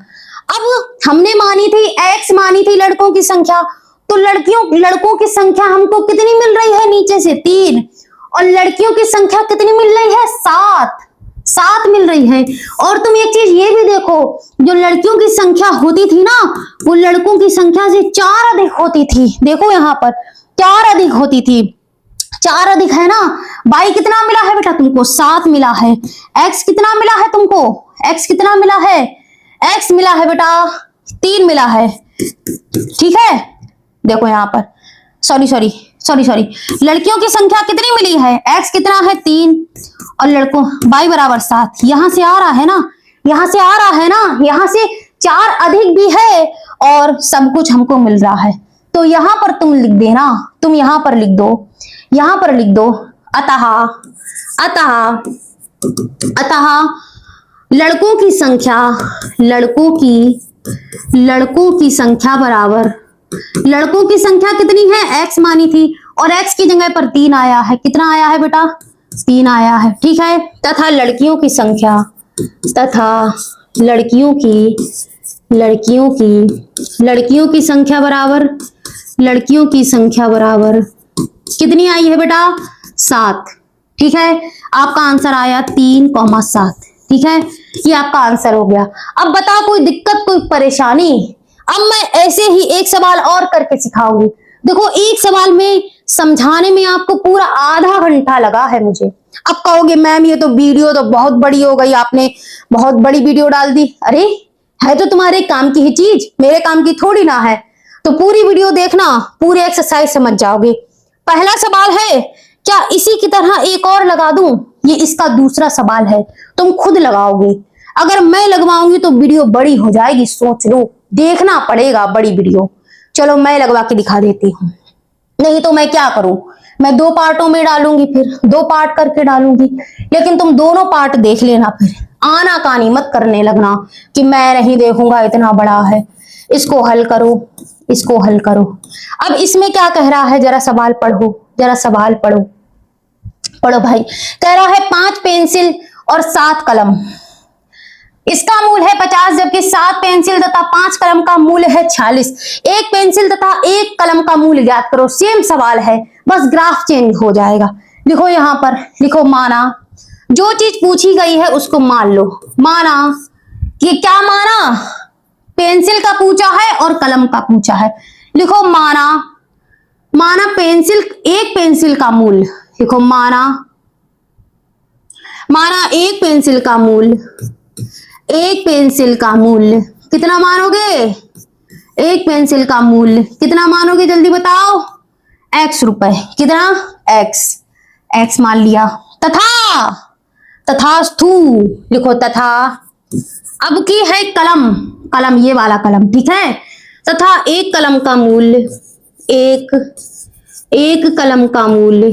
अब हमने मानी थी x मानी थी लड़कों की संख्या, तो लड़कों की संख्या हमको कितनी मिल रही है, नीचे से 3, और लड़कियों की संख्या कितनी मिल रही है, 7 मिल रही है। और तुम एक चीज ये भी देखो, जो लड़कियों की संख्या होती थी ना, वो लड़कों की संख्या से 4 अधिक होती थी, देखो यहाँ पर 4 अधिक होती थी, 4 अधिक है ना। y कितना मिला है बेटा तुमको, 7 मिला है। x कितना मिला है तुमको, x कितना मिला है, x मिला है बेटा 3 मिला है, ठीक है। देखो यहाँ पर सॉरी लड़कियों की संख्या कितनी मिली है, x कितना है 3 और लड़कों y बराबर 7, यहां से आ रहा है ना, यहां से आ रहा है ना, यहां से 4 अधिक भी है और सब कुछ हमको मिल रहा है। तो यहां पर तुम लिख देना, तुम यहां पर लिख दो, यहां पर लिख दो, अतः लड़कों की संख्या बराबर, लड़कों की संख्या कितनी है, x मानी थी और x की जगह पर 3 आया है, कितना आया है बेटा 3 आया है, ठीक है। तथा लड़कियों की संख्या बराबर कितनी आई है बेटा 7, ठीक है। आपका आंसर आया 3,7, ठीक है, ये आपका आंसर हो गया। अब बताओ कोई दिक्कत, कोई परेशानी। अब मैं ऐसे ही एक सवाल और करके सिखाऊंगी। देखो एक सवाल में समझाने में आपको पूरा आधा घंटा लगा है मुझे। अब कहोगे मैम ये तो वीडियो तो बहुत बड़ी हो गई, आपने बहुत बड़ी वीडियो डाल दी। अरे है तो तुम्हारे काम की ही चीज, मेरे काम की थोड़ी ना है। तो पूरी वीडियो देखना, पूरे एक्सरसाइज समझ जाओगे। पहला सवाल है, क्या इसी की तरह एक और लगा दूं? ये इसका दूसरा सवाल है, तुम खुद लगाओगे। अगर मैं लगवाऊंगी तो वीडियो बड़ी हो जाएगी, सोच लो, देखना पड़ेगा बड़ी वीडियो। चलो मैं लगवा के दिखा देती हूँ, नहीं तो मैं क्या करूं, मैं 2 पार्टों में डालूंगी, फिर 2 पार्ट करके डालूंगी। लेकिन तुम दोनों पार्ट देख लेना, फिर आना कानी मत करने लगना कि मैं नहीं देखूंगा, इतना बड़ा है, इसको हल करो, इसको हल करो। अब इसमें क्या कह रहा है, जरा सवाल पढ़ो, जरा सवाल पढ़ो, पढ़ो भाई। कह रहा है 5 पेंसिल और 7 कलम, इसका मूल है 50, जबकि 7 पेंसिल तथा 5 कलम का मूल है 46। एक पेंसिल तथा 1 कलम का मूल ज्ञात करो। सेम सवाल है, बस ग्राफ चेंज हो जाएगा। लिखो यहां पर, लिखो माना, जो चीज पूछी गई है उसको मान लो। माना, ये क्या माना, पेंसिल का पूछा है और कलम का पूछा है। लिखो माना माना पेंसिल, एक पेंसिल का मूल्य, देखो माना एक पेंसिल का मूल्य, एक पेंसिल का मूल्य कितना मानोगे? एक पेंसिल का मूल्य कितना मानोगे, जल्दी बताओ। x रुपए, कितना? x मान लिया। तथा, तथास्तु लिखो, तथा। अब की है कलम, कलम ये वाला कलम, ठीक है। तथा एक कलम का मूल्य, एक कलम का मूल्य,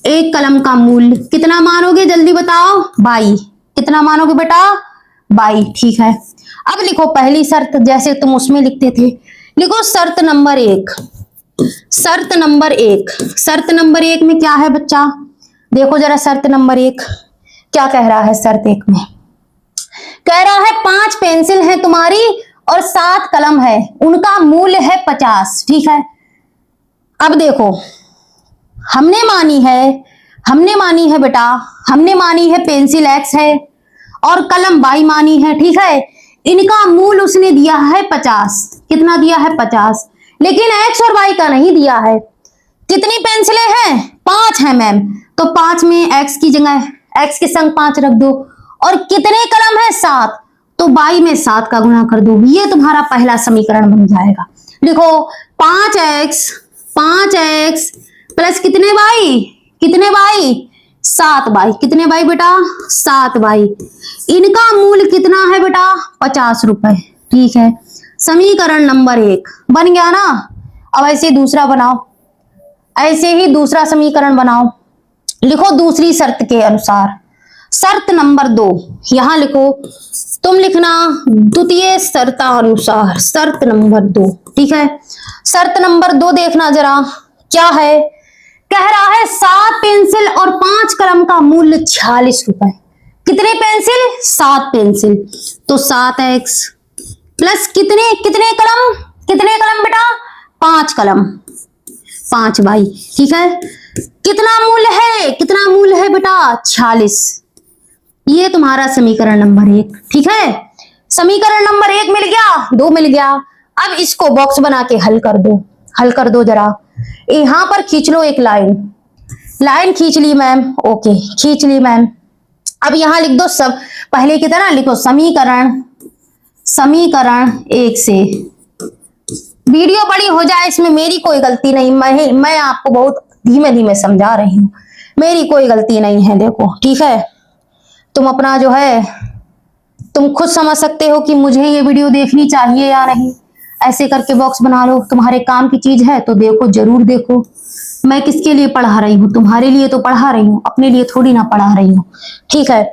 एक कलम का मूल्य कितना मानोगे, जल्दी बताओ। 22, कितना मानोगे बेटा? 22, ठीक है। अब लिखो पहली शर्त, जैसे तुम उसमें लिखते थे, लिखो शर्त नंबर 1। शर्त नंबर 1, शर्त नंबर 1 में क्या है बच्चा? देखो जरा शर्त नंबर 1 क्या कह रहा है। शर्त 1 में कह रहा है 5 पेंसिल है तुम्हारी और 7 कलम है, उनका मूल्य है 50, ठीक है। अब देखो हमने मानी है बेटा, हमने मानी है पेंसिल x है और कलम y मानी है, ठीक है। इनका मूल्य उसने दिया है 50, कितना दिया है? 50, लेकिन x और y का नहीं दिया है। कितनी पेंसिलें हैं? 5 है मैम, तो 5 में x की जगह x के संग 5 रख दो। और कितने कलम है? 7, तो 22 में 7 का गुणा कर दो, ये तुम्हारा पहला समीकरण बन जाएगा। लिखो 5x प्लस कितने y, कितने y? 7y, कितने y बेटा? 7y। इनका मूल्य कितना है बेटा? 50 रुपए, ठीक है। समीकरण नंबर 1 बन गया ना। अब ऐसे दूसरा बनाओ, ऐसे ही दूसरा समीकरण बनाओ। लिखो दूसरी शर्त के अनुसार, शर्त नंबर 2 यहां लिखो, तुम लिखना द्वितीय शर्तानुसार, शर्त नंबर 2, ठीक है। शर्त नंबर 2 देखना जरा क्या है। कह रहा है 7 पेंसिल और 5 कलम का मूल्य 46 रुपए। कितने पेंसिल? 7 पेंसिल, तो 7x प्लस कितने कलम बेटा? 5 कलम, 5y, ठीक है। कितना मूल्य है बेटा? 46। ये तुम्हारा समीकरण नंबर 1, ठीक है। समीकरण नंबर 1 मिल गया, 2 मिल गया। अब इसको बॉक्स बना के हल कर दो जरा। यहां पर खींच लो एक लाइन खींच ली मैम, ओके खींच ली मैम। अब यहां लिख दो सब पहले की तरह, लिखो समीकरण 1 से। वीडियो बड़ी हो जाए इसमें मेरी कोई गलती नहीं, मैं आपको बहुत धीमे धीमे समझा रही हूँ, मेरी कोई गलती नहीं है। देखो ठीक है, तुम अपना जो है तुम खुद समझ सकते हो कि मुझे ये वीडियो देखनी चाहिए या नहीं। ऐसे करके बॉक्स बना लो, तुम्हारे काम की चीज है तो देखो, जरूर देखो। मैं किसके लिए पढ़ा रही हूँ? तुम्हारे लिए तो पढ़ा रही हूँ, अपने लिए थोड़ी ना पढ़ा रही हूँ, ठीक है।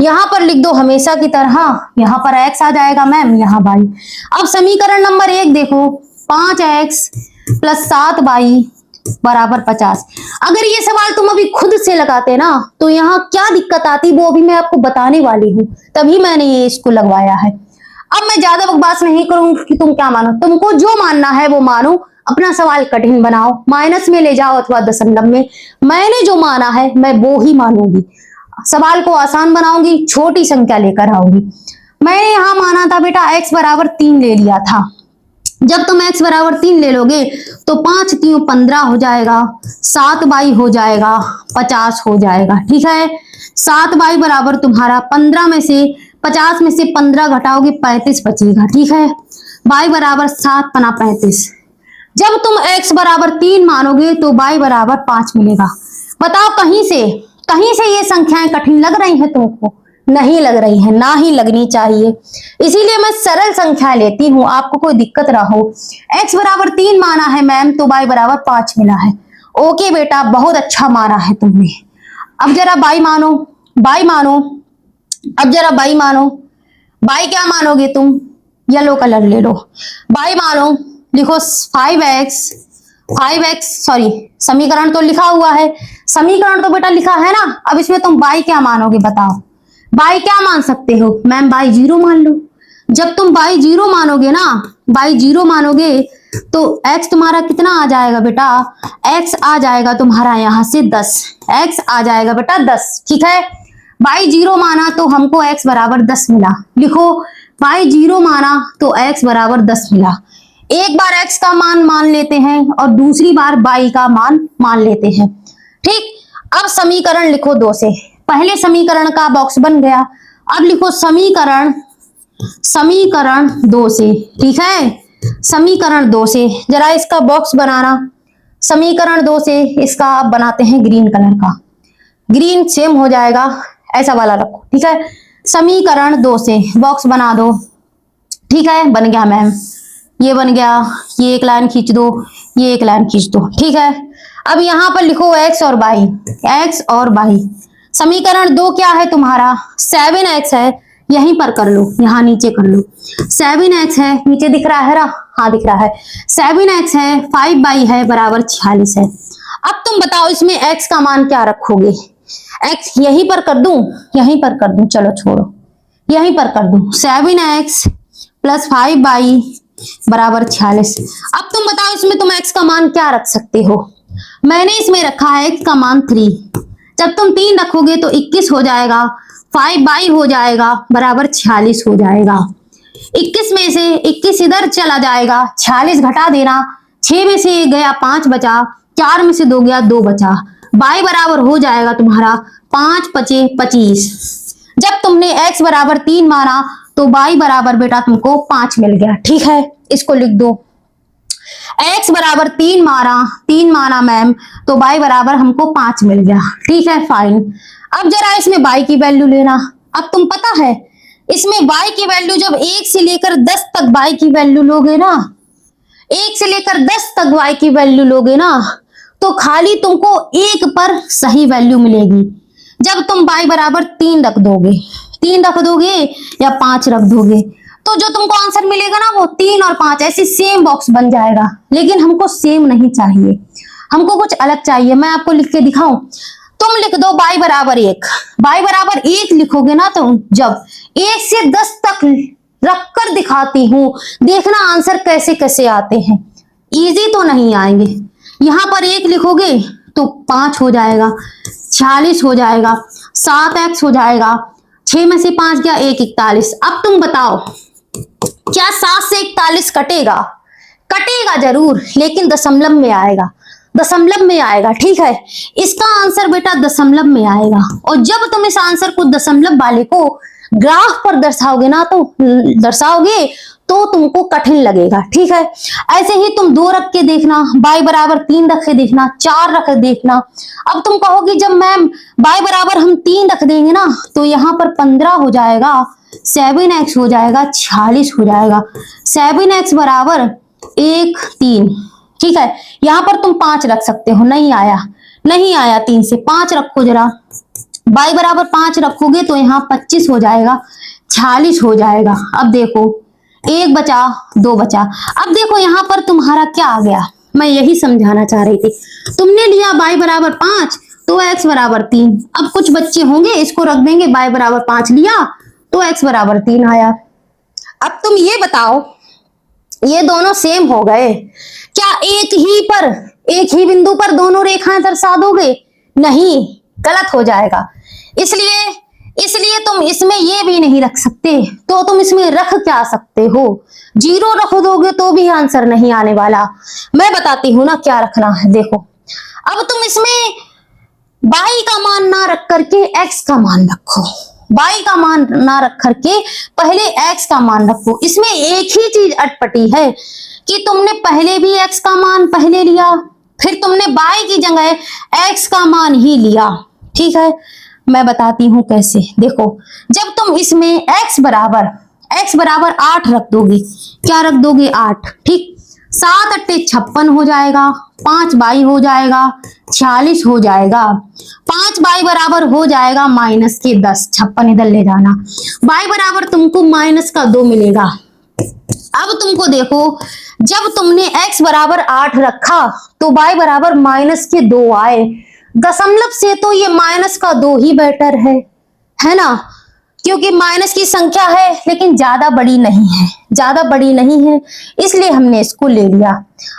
यहाँ पर लिख दो हमेशा की तरह, यहाँ पर x आ जाएगा मैम, यहाँ y। अब समीकरण नंबर 1 देखो, 5x प्लस 7y बराबर 50। अगर ये सवाल तुम अभी खुद से लगाते ना तो यहाँ क्या दिक्कत आती, वो अभी मैं आपको बताने वाली हूँ, तभी मैंने ये इसको लगवाया है। अब मैं ज्यादा बकवास नहीं करूंगी कि तुम क्या मानो, तुमको जो मानना है वो मानो, अपना सवाल कठिन बनाओ, माइनस में ले जाओ अथवा दशमलव में। मैंने जो माना है मैं वो ही मानूंगी, सवाल को आसान बनाऊंगी, छोटी संख्या लेकर आऊंगी। मैंने यहाँ माना था बेटा x बराबर 3 ले लिया था। जब तुम x बराबर 3 ले लोगे तो 5 3 15 हो जाएगा, 7y हो जाएगा 50 हो जाएगा, ठीक है। 7y बराबर तुम्हारा 15 में से 50 में से 15 घटाओगे 35 बचेगा, ठीक है। y बराबर 7 पना 35। जब तुम x बराबर 3 मानोगे तो y बराबर 5 मिलेगा। बताओ कहीं से ये संख्याएं कठिन लग रही हैं तुमको? नहीं लग रही है, ना ही लगनी चाहिए, इसीलिए मैं सरल संख्या लेती हूँ, आपको कोई दिक्कत ना हो। x बराबर 3 माना है मैम तो y बराबर 5 मिला है। ओके बेटा, बहुत अच्छा माना है तुमने। अब जरा y मानो, अब जरा y मानो। y क्या मानोगे तुम? येलो कलर ले लो। y मानो, लिखो 5x, सॉरी समीकरण तो लिखा हुआ है, समीकरण तो बेटा लिखा है ना। अब इसमें तुम y क्या मानोगे बताओ? y क्या मान सकते हो मैम? y 0 मान लो। जब तुम y 0 मानोगे ना, y 0 मानोगे तो x तुम्हारा कितना आ जाएगा बेटा? x आ जाएगा तुम्हारा यहाँ से 10, x आ जाएगा बेटा 10, ठीक है। y 0 माना तो हमको x बराबर 10 मिला। लिखो y 0 माना तो x बराबर 10 मिला। एक बार x का मान मान लेते हैं और दूसरी बार y का मान मान लेते हैं। ठीक, अब समीकरण लिखो 2 से। पहले समीकरण का बॉक्स बन गया, अब लिखो समीकरण 2 से। ठीक है, समीकरण 2 से जरा इसका बॉक्स बनाना। समीकरण 2 से इसका आप बनाते हैं ग्रीन कलर का, ग्रीन सेम हो जाएगा, ऐसा वाला रखो। ठीक है, समीकरण 2 से बॉक्स बना दो। ठीक है, बन गया मैम, ये बन गया, ये एक लाइन खींच दो, ये एक लाइन खींच दो। ठीक है, अब यहां पर लिखो x और y। समीकरण 2 क्या है तुम्हारा, 7x है, यहीं पर कर लो, यहां नीचे कर लो। 7x है, नीचे दिख रहा है ना, हाँ दिख रहा है, 7x है, 5y है बराबर 46 है। अब तुम बताओ इसमें x का मान क्या रखोगे। x यहीं पर कर दूं, यहीं पर कर दूं, चलो छोड़ो, यहीं पर कर दूं, 7x प्लस 5y बराबर 46। अब तुम बताओ इसमें तुम x का मान क्या रख सकते हो। मैंने इसमें रखा है x का मान 3। जब तुम 3 रखोगे तो 21 हो जाएगा, 5y हो जाएगा बराबर 46 हो जाएगा। 21 में से 21 इधर चला जाएगा, 46 घटा देना, 6 में से गया 5 बचा, 4 में से 2 गया 2 बचा, y बराबर हो जाएगा तुम्हारा 5 पचे 25। जब तुमने x बराबर 3 माना तो y बराबर बेटा तुमको 5 मिल गया। ठीक है, इसको लिख दो, x बराबर 3 माना मैम, तो y बराबर हमको 5 मिल गया। ठीक है, फाइन। अब जरा इसमें y की वैल्यू लेना। अब तुम पता है इसमें y की वैल्यू जब 1 से लेकर 10 तक y की वैल्यू लोगे ना, 1 से लेकर 10 तक y की वैल्यू लोगे ना, तो खाली तुमको 1 पर सही वैल्यू मिलेगी। जब तुम y बराबर 3 रख दोगे या 5 रख दोगे, तो जो तुमको आंसर मिलेगा ना वो 3 और 5 ऐसे सेम बॉक्स बन जाएगा। लेकिन हमको सेम नहीं चाहिए, हमको कुछ अलग चाहिए। मैं आपको लिख के दिखाऊं, तुम लिख दो y बराबर 1। y बराबर 1 लिखोगे ना, तो जब 1 से 10 तक रख कर दिखाती हूं, देखना आंसर कैसे कैसे आते हैं, इजी तो नहीं आएंगे। यहां पर 1 लिखोगे तो 5 हो जाएगा, 46 हो जाएगा, 7x हो जाएगा, 6 में से 5 गया 1, 41। अब तुम बताओ क्या 7 से 41 कटेगा? कटेगा जरूर, लेकिन दशमलव में आएगा, दशमलव में आएगा। ठीक है, इसका आंसर बेटा दशमलव में आएगा। और जब तुम इस आंसर को दशमलव वाले को ग्राफ पर दर्शाओगे तो तुमको कठिन लगेगा। ठीक है, ऐसे ही तुम 2 रख के देखना, y बराबर 3 रख के देखना, 4 रख के देखना। अब तुम कहोगे जब मैम y बराबर हम 3 रख देंगे ना, तो यहाँ पर 15 हो जाएगा, 7x हो जाएगा, 46 हो जाएगा। 7x बराबर 1 3। ठीक है, यहाँ पर तुम 5 रख सकते हो, नहीं आया 3 से 5 रखो जरा, y बराबर 5 रखोगे तो यहाँ 25 हो जाएगा, 46 हो जाएगा। अब देखो 1 बचा 2 बचा। अब देखो यहाँ पर तुम्हारा क्या आ गया, मैं यही समझाना चाह रही थी। तुमने लिया y बराबर 5 तो x बराबर 3। अब कुछ बच्चे होंगे इसको रख देंगे, y बराबर 5 लिया तो x बराबर 3 आया। अब तुम ये बताओ, ये दोनों सेम हो गए, क्या एक ही बिंदु पर दोनों रेखाएं दर्शा दोगे? नहीं, गलत हो जाएगा। इसलिए तुम इसमें ये भी नहीं रख सकते, तो तुम इसमें रख क्या सकते हो? 0 रख दोगे तो भी आंसर नहीं आने वाला। मैं बताती हूं ना क्या रखना है। देखो, अब तुम इसमें y का मान ना रख करके x का मान रखो, y का मान ना रख करके पहले x का मान रखो। इसमें एक ही चीज अटपटी है कि तुमने पहले भी x का मान पहले लिया, फिर तुमने y की जगह x का मान ही लिया। ठीक है, मैं बताती हूं कैसे। देखो, जब तुम इसमें x बराबर 8 रख दोगे, क्या रख दोगे 8। ठीक, 7 8 56 हो जाएगा, 5 y हो जाएगा, 46 हो जाएगा, 5 y बराबर हो जाएगा -10। 56 इधर ले जाना, y बराबर तुमको -2 मिलेगा। अब तुमको देखो, जब तुमने x बराबर 8 रखा तो y बराबर -2 आए। दशमलव से तो ये -2 ही बेटर है ना, क्योंकि माइनस की संख्या है लेकिन ज्यादा बड़ी नहीं है, इसलिए हमने इसको ले लिया।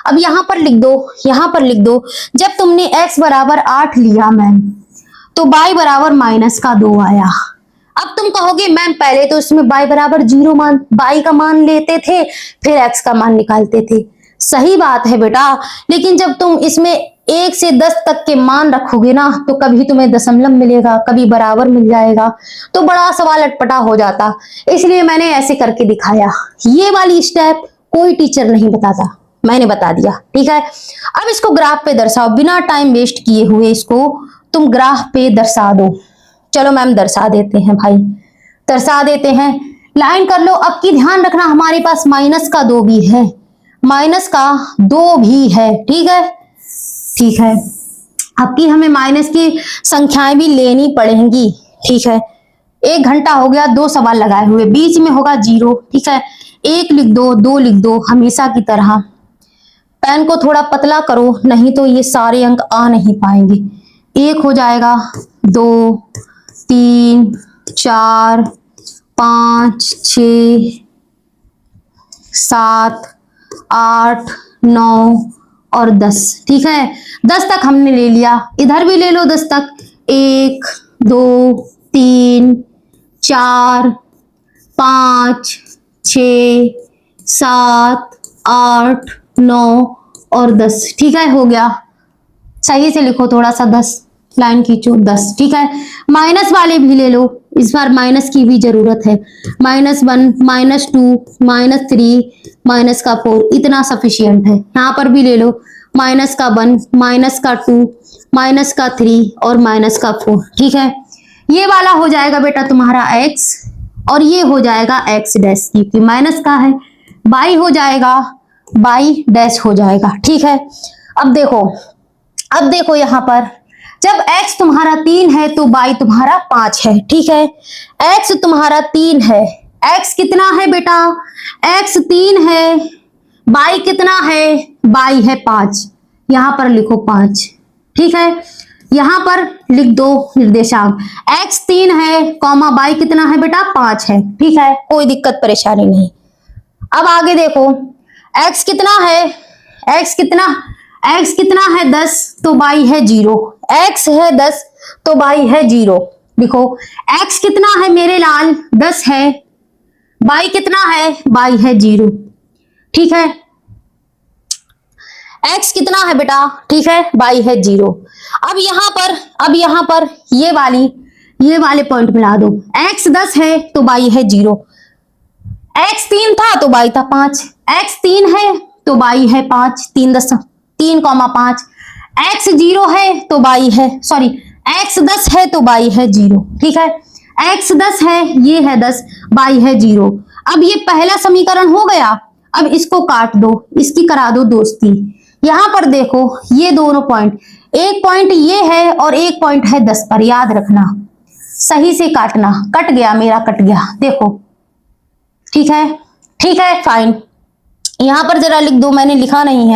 अब यहाँ पर लिख दो, जब तुमने x बराबर 8 लिया मैम, तो y बराबर -2 आया। अब तुम कहोगे मैम पहले तो इसमें y बराबर 0 मान, y का मान लेते थे फिर x का मान निकालते थे। सही बात है बेटा, लेकिन जब तुम इसमें 1 से 10 तक के मान रखोगे ना तो कभी तुम्हें दशमलव मिलेगा, कभी बराबर मिल जाएगा, तो बड़ा सवाल अटपटा हो जाता। इसलिए मैंने ऐसे करके दिखाया। ये वाली स्टेप कोई टीचर नहीं बताता, मैंने बता दिया। ठीक है, अब इसको ग्राफ पे दर्शाओ, बिना टाइम वेस्ट किए हुए इसको तुम ग्राफ पे दर्शा दो। चलो मैम दर्शा देते हैं भाई, दर्शा देते हैं। लाइन कर लो। अब की ध्यान रखना हमारे पास माइनस का 2 भी है, माइनस का 2 भी है। ठीक है, ठीक है। अब की हमें माइनस की संख्याएं भी लेनी पड़ेंगी। ठीक है, 1 घंटा हो गया, 2 सवाल लगाए हुए, बीच में होगा 0। ठीक है, 1 लिख दो, 2 लिख दो, हमेशा की तरह। पेन को थोड़ा पतला करो, नहीं तो ये सारे अंक आ नहीं पाएंगे। 1 हो जाएगा, 2 3 4 5 6 7 8 9 और 10। ठीक है, 10 तक हमने ले लिया, इधर भी ले लो 10 तक। 1 2 3 4 5 6 7 8 9 और 10। ठीक है, हो गया। सही से लिखो, थोड़ा सा 10 लाइन खींचो, 10। ठीक है, माइनस वाले भी ले लो, इस बार माइनस की भी जरूरत है। -1 -2 -3 माइनस का 4 इतना सफिशियंट है। यहाँ पर भी ले लो, माइनस का 1 माइनस का 2 माइनस का 3 और माइनस का 4। ठीक है, ये वाला हो जाएगा बेटा तुम्हारा x और ये हो जाएगा x डैश, क्योंकि माइनस का है। y हो जाएगा, y डैश हो जाएगा। ठीक है, अब देखो यहाँ पर जब x तुम्हारा 3 है तो y तुम्हारा 5 है। ठीक है, x तुम्हारा 3 है, x कितना है बेटा, x 3 है, y कितना है, y है 5। यहां पर लिखो 5। ठीक है, यहां पर लिख दो निर्देशांक, x 3 है कॉमा y कितना है बेटा 5 है। ठीक है, कोई दिक्कत परेशानी नहीं। अब आगे देखो, x कितना है, x कितना है 10 तो y है 0, x है 10 तो y है 0। देखो x कितना है मेरे लाल, 10 है, y कितना है, y है 0। ठीक है, x कितना है बेटा, ठीक है, y है 0। अब यहाँ पर ये वाले पॉइंट मिला दो, x 10 है तो y है 0, x 3 था तो y था 5, x 3 है तो y है 5, 3.5, x 0 है तो y है, सॉरी x 10 है तो y है 0। ठीक है, x 10 है, ये है 10, y है 0। अब ये पहला समीकरण हो गया। अब इसको काट दो, इसकी करा दो दोस्ती। यहां पर देखो ये दोनों पॉइंट, एक पॉइंट ये है और एक पॉइंट है 10 पर, याद रखना, सही से काटना। कट गया मेरा, कट गया, देखो। ठीक है, फाइन। यहां पर जरा लिख दो, मैंने लिखा नहीं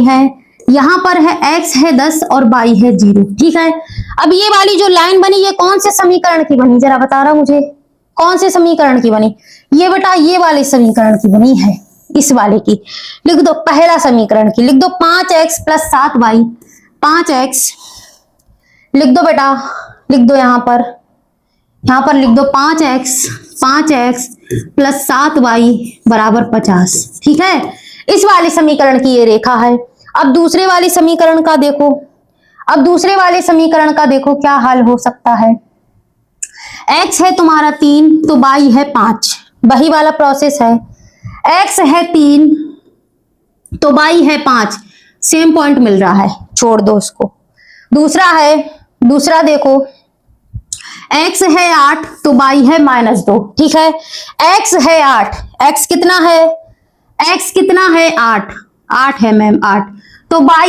है। यहां पर है x है 10 और y है 0। ठीक है, अब ये वाली जो लाइन बनी ये कौन से समीकरण की बनी, जरा बता रहा मुझे, कौन से समीकरण की बनी? ये बेटा ये वाले समीकरण की बनी है, इस वाले की। लिख दो पहला समीकरण की, लिख दो 5x + 7y, 5x लिख दो बेटा, लिख दो यहाँ पर लिख दो 5x + 7y = 50। ठीक है, इस वाले समीकरण की ये रेखा है। अब दूसरे वाले समीकरण का देखो, क्या हाल हो सकता है। x है तुम्हारा 3 तो y है 5, वही वाला प्रोसेस है। x है 3 तो y है 5, सेम पॉइंट मिल रहा है, छोड़ दो उसको। दूसरा देखो, x है 8 तो y है -2। ठीक है, x है 8, x कितना है 8 है मैम 8, तो y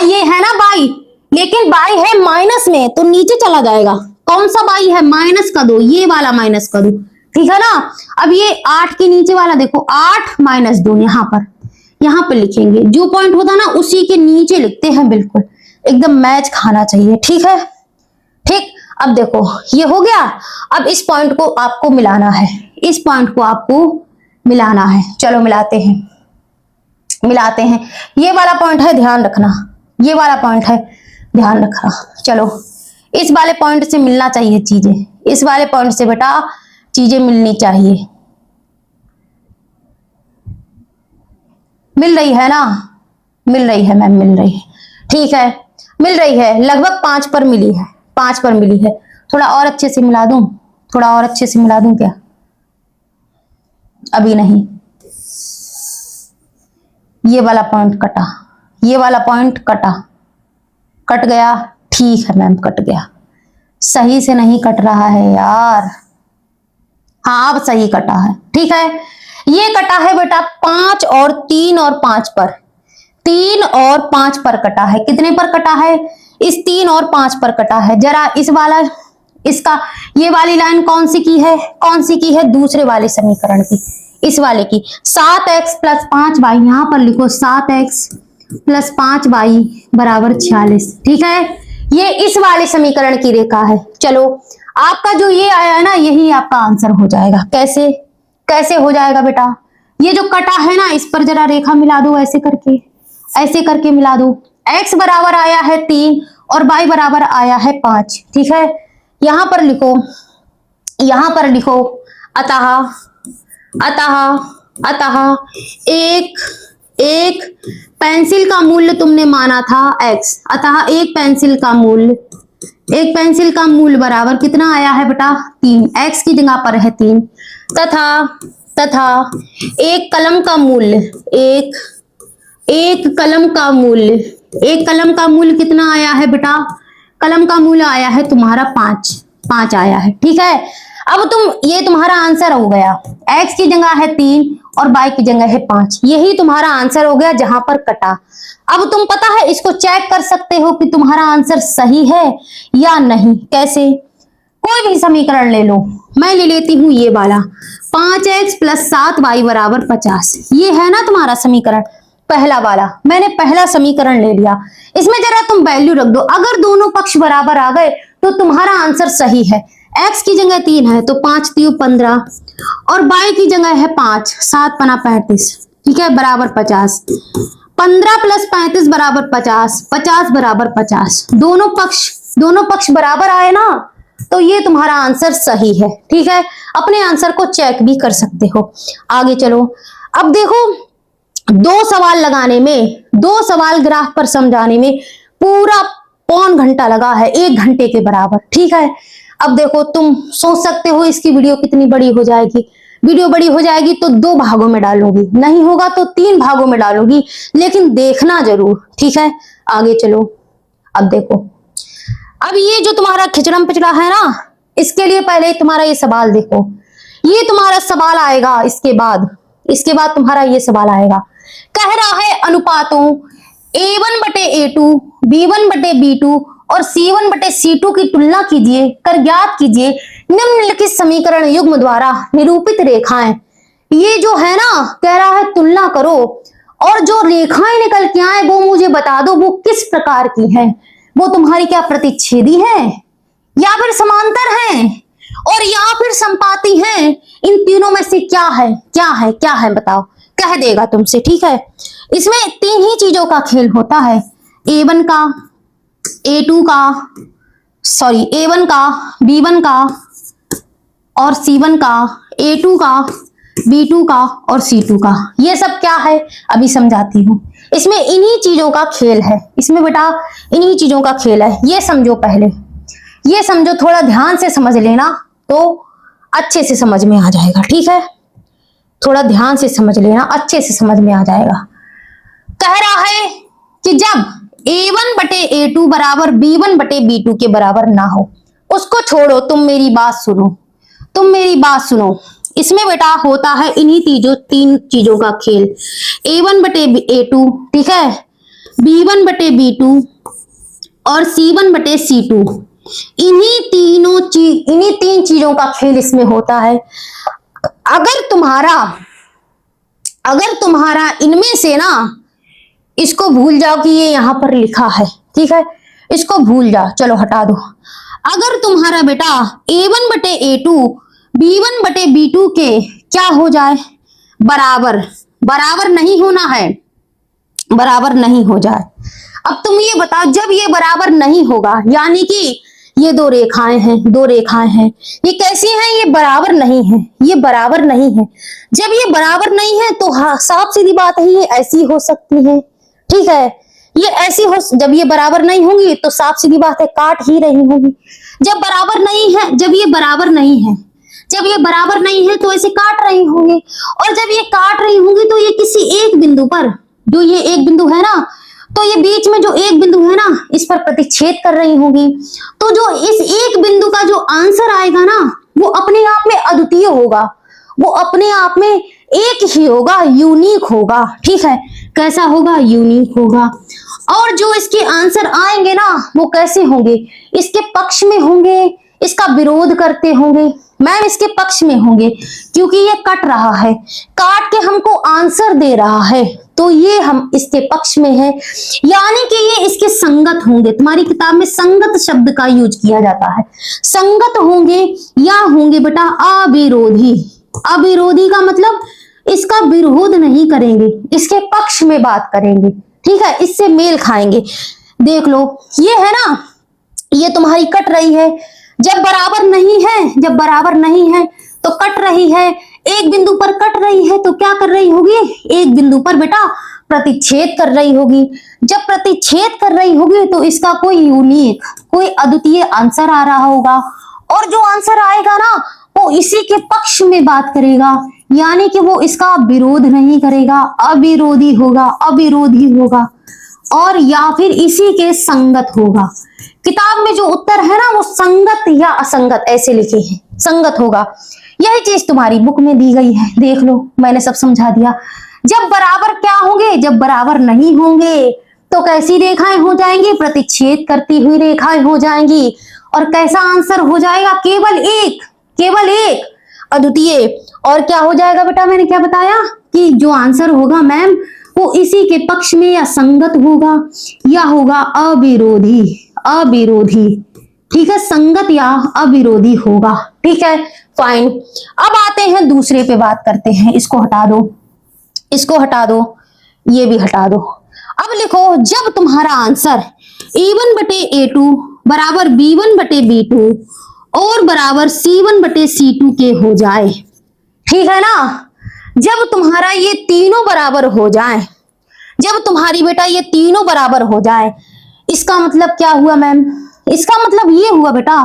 ये है ना y, लेकिन y है माइनस में तो नीचे चला जाएगा। कौन सा y है, माइनस का 2, ये वाला माइनस का 2। ठीक है ना, अब ये 8 के नीचे वाला देखो, 8 - 2, यहाँ पर लिखेंगे, जो पॉइंट होता ना उसी के नीचे लिखते हैं, बिल्कुल एकदम मैच खाना चाहिए। ठीक है, ठीक। अब देखो ये हो गया। अब इस पॉइंट को आपको मिलाना है, चलो मिलाते हैं। ये वाला पॉइंट है, ध्यान रखना, चलो इस वाले पॉइंट से मिलना चाहिए चीजें, इस वाले पॉइंट से बेटा चीजें मिलनी चाहिए। मिल रही है ना? मिल रही है मैम, मिल रही है, ठीक है, मिल रही है, लगभग 5 पर मिली है, 5 पर मिली है। थोड़ा और अच्छे से मिला दूं, थोड़ा और अच्छे से मिला दूं क्या? अभी नहीं, ये वाला पॉइंट कटा, ये वाला पॉइंट कटा, कट गया, ठीक है मैम, कट गया। सही से नहीं कट रहा है यार, हाँ अब सही कटा है, ठीक है। ये कटा है बेटा 5 और 3 और 5 पर, 3 और 5 पर कटा है। कितने पर कटा है? इस 3 और 5 पर कटा है। जरा इस वाला, इसका ये वाली लाइन कौन सी की है? कौन सी की है? दूसरे वाले समीकरण की, इस वाले की। 7x प्लस 5y, यहां पर लिखो 7x प्लस 5y बराबर 46, ठीक है। ये इस वाले समीकरण की रेखा है। चलो आपका जो ये आया है ना, यही आपका आंसर हो जाएगा। कैसे कैसे हो जाएगा बेटा? ये जो कटा है ना, इस पर जरा रेखा मिला दो, ऐसे करके, ऐसे करके मिला दो। x बराबर आया है 3 और y बराबर आया है 5, ठीक है। यहां पर लिखो, यहां पर लिखो अतः, अतः, अतः एक पेंसिल का मूल्य तुमने माना था x, अतः एक पेंसिल का मूल्य, एक पेंसिल का मूल्य बराबर कितना आया है बेटा? 3, x की जगह पर है 3। तथा एक कलम का मूल्य, एक कलम का मूल्य, एक कलम का मूल्य कितना आया है बेटा? कलम का मूल्य आया है तुम्हारा 5 आया है, ठीक है। अब ये तुम्हारा आंसर हो गया। x की जगह है 3 और y की जगह है 5, यही तुम्हारा आंसर हो गया जहां पर कटा। अब तुम पता है इसको चेक कर सकते हो कि तुम्हारा आंसर सही है या नहीं। कैसे? कोई भी समीकरण ले लो, मैं ले लेती हूं ये वाला, 5x प्लस 7y बराबर 50। ये है ना तुम्हारा समीकरण, पहला वाला। मैंने पहला समीकरण ले लिया, इसमें जरा तुम वैल्यू रख दो। अगर दोनों पक्ष बराबर आ गए तो तुम्हारा आंसर सही है। x की जगह 3 है तो 5 3 15 और y की जगह है 5, 7 पना 35, ठीक है, बराबर 50। 15 प्लस 35 बराबर 50, 50 बराबर 50। दोनों पक्ष बराबर आए ना, तो ये तुम्हारा आंसर सही है, ठीक है। अपने आंसर को चेक भी कर सकते हो। आगे चलो, अब देखो, 2 सवाल लगाने में, 2 सवाल ग्राफ पर समझाने में पूरा पौन घंटा लगा है, 1 घंटे के बराबर, ठीक है। अब देखो, तुम सोच सकते हो इसकी वीडियो कितनी बड़ी हो जाएगी। वीडियो बड़ी हो जाएगी तो 2 भागों में डालूंगी, नहीं होगा तो 3 भागों में डालूंगी, लेकिन देखना जरूर, ठीक है। आगे चलो, अब देखो, अब ये जो तुम्हारा खिचड़म पिचड़ा है ना, इसके लिए पहले तुम्हारा ये सवाल देखो। ये तुम्हारा सवाल आएगा, इसके बाद तुम्हारा ये सवाल आएगा। कह रहा है अनुपातों a1 बटे a2, b1 बटे b2 और c1 बटे c2 की तुलना कीजिए, कर ज्ञात कीजिए निम्नलिखित समीकरण युग्म द्वारा निरूपित रेखाएं। ये जो है ना, कह रहा है तुलना करो और जो रेखाएं निकल के आए वो मुझे बता दो वो किस प्रकार की हैं। वो तुम्हारी क्या प्रतिच्छेदी है या फिर समांतर है और या फिर संपाती है? इन तीनों में से क्या है, क्या है, क्या है बताओ, कह देगा तुमसे, ठीक है। इसमें 3 ही चीजों का खेल होता है, a1 का, a2 का, सॉरी a1 का, b1 का और c1 का, a2 का, b2 का और c2 का। ये सब क्या है अभी समझाती हूँ। इसमें इन्हीं चीजों का खेल है, इसमें बेटा इन्हीं चीजों का खेल है। ये समझो, पहले ये समझो, थोड़ा ध्यान से समझ लेना तो अच्छे से समझ में आ जाएगा, ठीक है। थोड़ा ध्यान से समझ लेना, अच्छे से समझ में आ जाएगा। कह रहा है कि जब a1 बटे a2 बराबर b1 बटे b2 के बराबर ना हो, उसको छोड़ो, तुम मेरी बात सुनो, तुम मेरी बात सुनो। इसमें बेटा होता है इन्हीं 3 चीजों का खेल, a1 बटे a2, ठीक है, b1 बटे b2 और c1 बटे c2। इन्हीं 3 चीजों का खेल इसमें होता है। अगर तुम्हारा इनमें से ना, इसको भूल जाओ कि ये यहां पर लिखा है, ठीक है, इसको भूल जाओ, चलो हटा दो। अगर तुम्हारा बेटा a1 बटे a2 b1 बटे b2 के क्या हो जाए, बराबर नहीं होना है, बराबर नहीं हो जाए। अब तुम ये बताओ, जब ये बराबर नहीं होगा, यानी कि ये दो रेखाएं हैं, दो रेखाएं हैं, ये कैसी हैं? ये बराबर नहीं है, ये बराबर नहीं है। जब ये बराबर नहीं है तो हाँ साफ सीधी बात है ये ऐसी हो सकती है, ठीक है। ये ऐसी हो, जब ये बराबर नहीं होंगी तो साफ सीधी बात है काट ही रही होगी। जब बराबर नहीं है, जब ये बराबर नहीं है, जब ये बराबर नहीं है तो ऐसे काट रही होंगी, और जब ये काट रही होंगी तो ये किसी एक बिंदु पर, जो ये एक बिंदु है ना, तो ये बीच में जो एक बिंदु है ना, इस पर प्रतिच्छेद कर रही होगी। तो जो इस एक बिंदु का जो आंसर आएगा ना, वो अपने आप में अद्वितीय होगा, वो अपने आप में एक ही होगा, यूनिक होगा, ठीक है। कैसा होगा? यूनिक होगा। और जो इसके आंसर आएंगे ना, वो कैसे होंगे? इसके पक्ष में होंगे, इसका विरोध करते होंगे। मैम इसके पक्ष में होंगे क्योंकि ये कट रहा है, काट के हमको आंसर दे रहा है, तो ये हम इसके पक्ष में है, यानी कि ये इसके संगत होंगे। तुम्हारी किताब में संगत शब्द का यूज किया जाता है। संगत होंगे या होंगे बेटा अविरोधी। अविरोधी का मतलब इसका विरोध नहीं करेंगे, इसके पक्ष में बात करेंगे, ठीक है, इससे मेल खाएंगे। देख लो ये है ना, ये तुम्हारी कट रही है, जब बराबर नहीं है, जब बराबर नहीं है तो कट रही है, एक बिंदु पर कट रही है तो क्या कर रही होगी? एक बिंदु पर बेटा प्रतिच्छेद कर रही होगी। जब प्रतिच्छेद कर रही होगी तो इसका कोई यूनिक, कोई अद्वितीय आंसर आ रहा होगा, और जो आंसर आएगा ना वो इसी के पक्ष में बात करेगा, यानी कि वो इसका विरोध नहीं करेगा, अविरोधी होगा, अविरोधी होगा, और या फिर इसी के संगत होगा। किताब में जो उत्तर है ना वो संगत या असंगत ऐसे लिखे हैं, संगत होगा। यही चीज तुम्हारी बुक में दी गई है, देख लो मैंने सब समझा दिया। जब बराबर क्या होंगे? जब बराबर नहीं होंगे तो कैसी रेखाएं हो जाएंगी? प्रतिच्छेद करती हुई रेखाएं हो जाएंगी। और कैसा आंसर हो जाएगा? केवल एक, केवल एक, अद्वितीय। और क्या हो जाएगा बेटा? मैंने क्या बताया कि जो आंसर होगा मैम वो इसी के पक्ष में या संगत होगा या होगा अविरोधी, अविरोधी, ठीक है, संगत या अविरोधी होगा, ठीक है, फाइन। अब आते हैं दूसरे पे बात करते हैं। इसको हटा दो, इसको हटा दो, ये भी हटा दो। अब लिखो जब तुम्हारा आंसर A1 बटे A2 बराबर B1 बटे B2 और बराबर C1 बटे C2 के हो जाए, ठीक है ना। जब तुम्हारा ये तीनों बराबर हो जाए, जब तुम्हारी बेटा ये तीनों बराबर हो जाए, इसका मतलब क्या हुआ मैम? इसका मतलब ये हुआ बेटा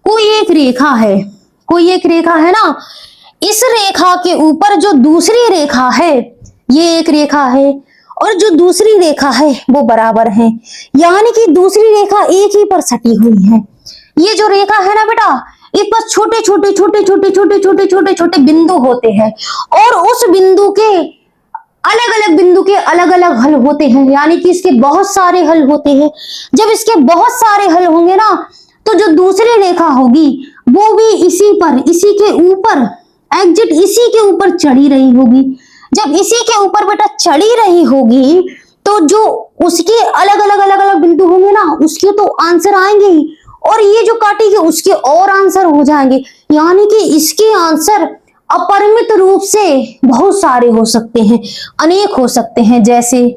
कोई एक रेखा है, कोई एक रेखा है ना, इस रेखा के ऊपर जो दूसरी रेखा है, ये एक रेखा है और जो दूसरी रेखा है वो बराबर है, यानी कि दूसरी रेखा एक ही पर सटी हुई है। ये जो रेखा है ना बेटा, इस पर छोटे छोटे छोटे छोटे छोटे छोटे छोटे छोटे बिंदु होते हैं, और उस बिंदु के अलग अलग बिंदु के अलग अलग हल होते हैं, यानी कि इसके बहुत सारे हल होते हैं। जब इसके बहुत सारे हल होंगे ना, तो जो दूसरी रेखा होगी वो भी इसी पर, इसी के ऊपर, एग्जैक्ट इसी के ऊपर चढ़ी रही होगी। जब इसी के ऊपर बेटा चढ़ी रही होगी तो जो उसके अलग अलग अलग अलग बिंदु होंगे ना, उसके तो आंसर आएंगे ही, और ये जो काटेगी उसके और आंसर हो जाएंगे, यानी कि इसके आंसर अपरिमित रूप से बहुत सारे हो सकते हैं, अनेक हो सकते हैं। जैसे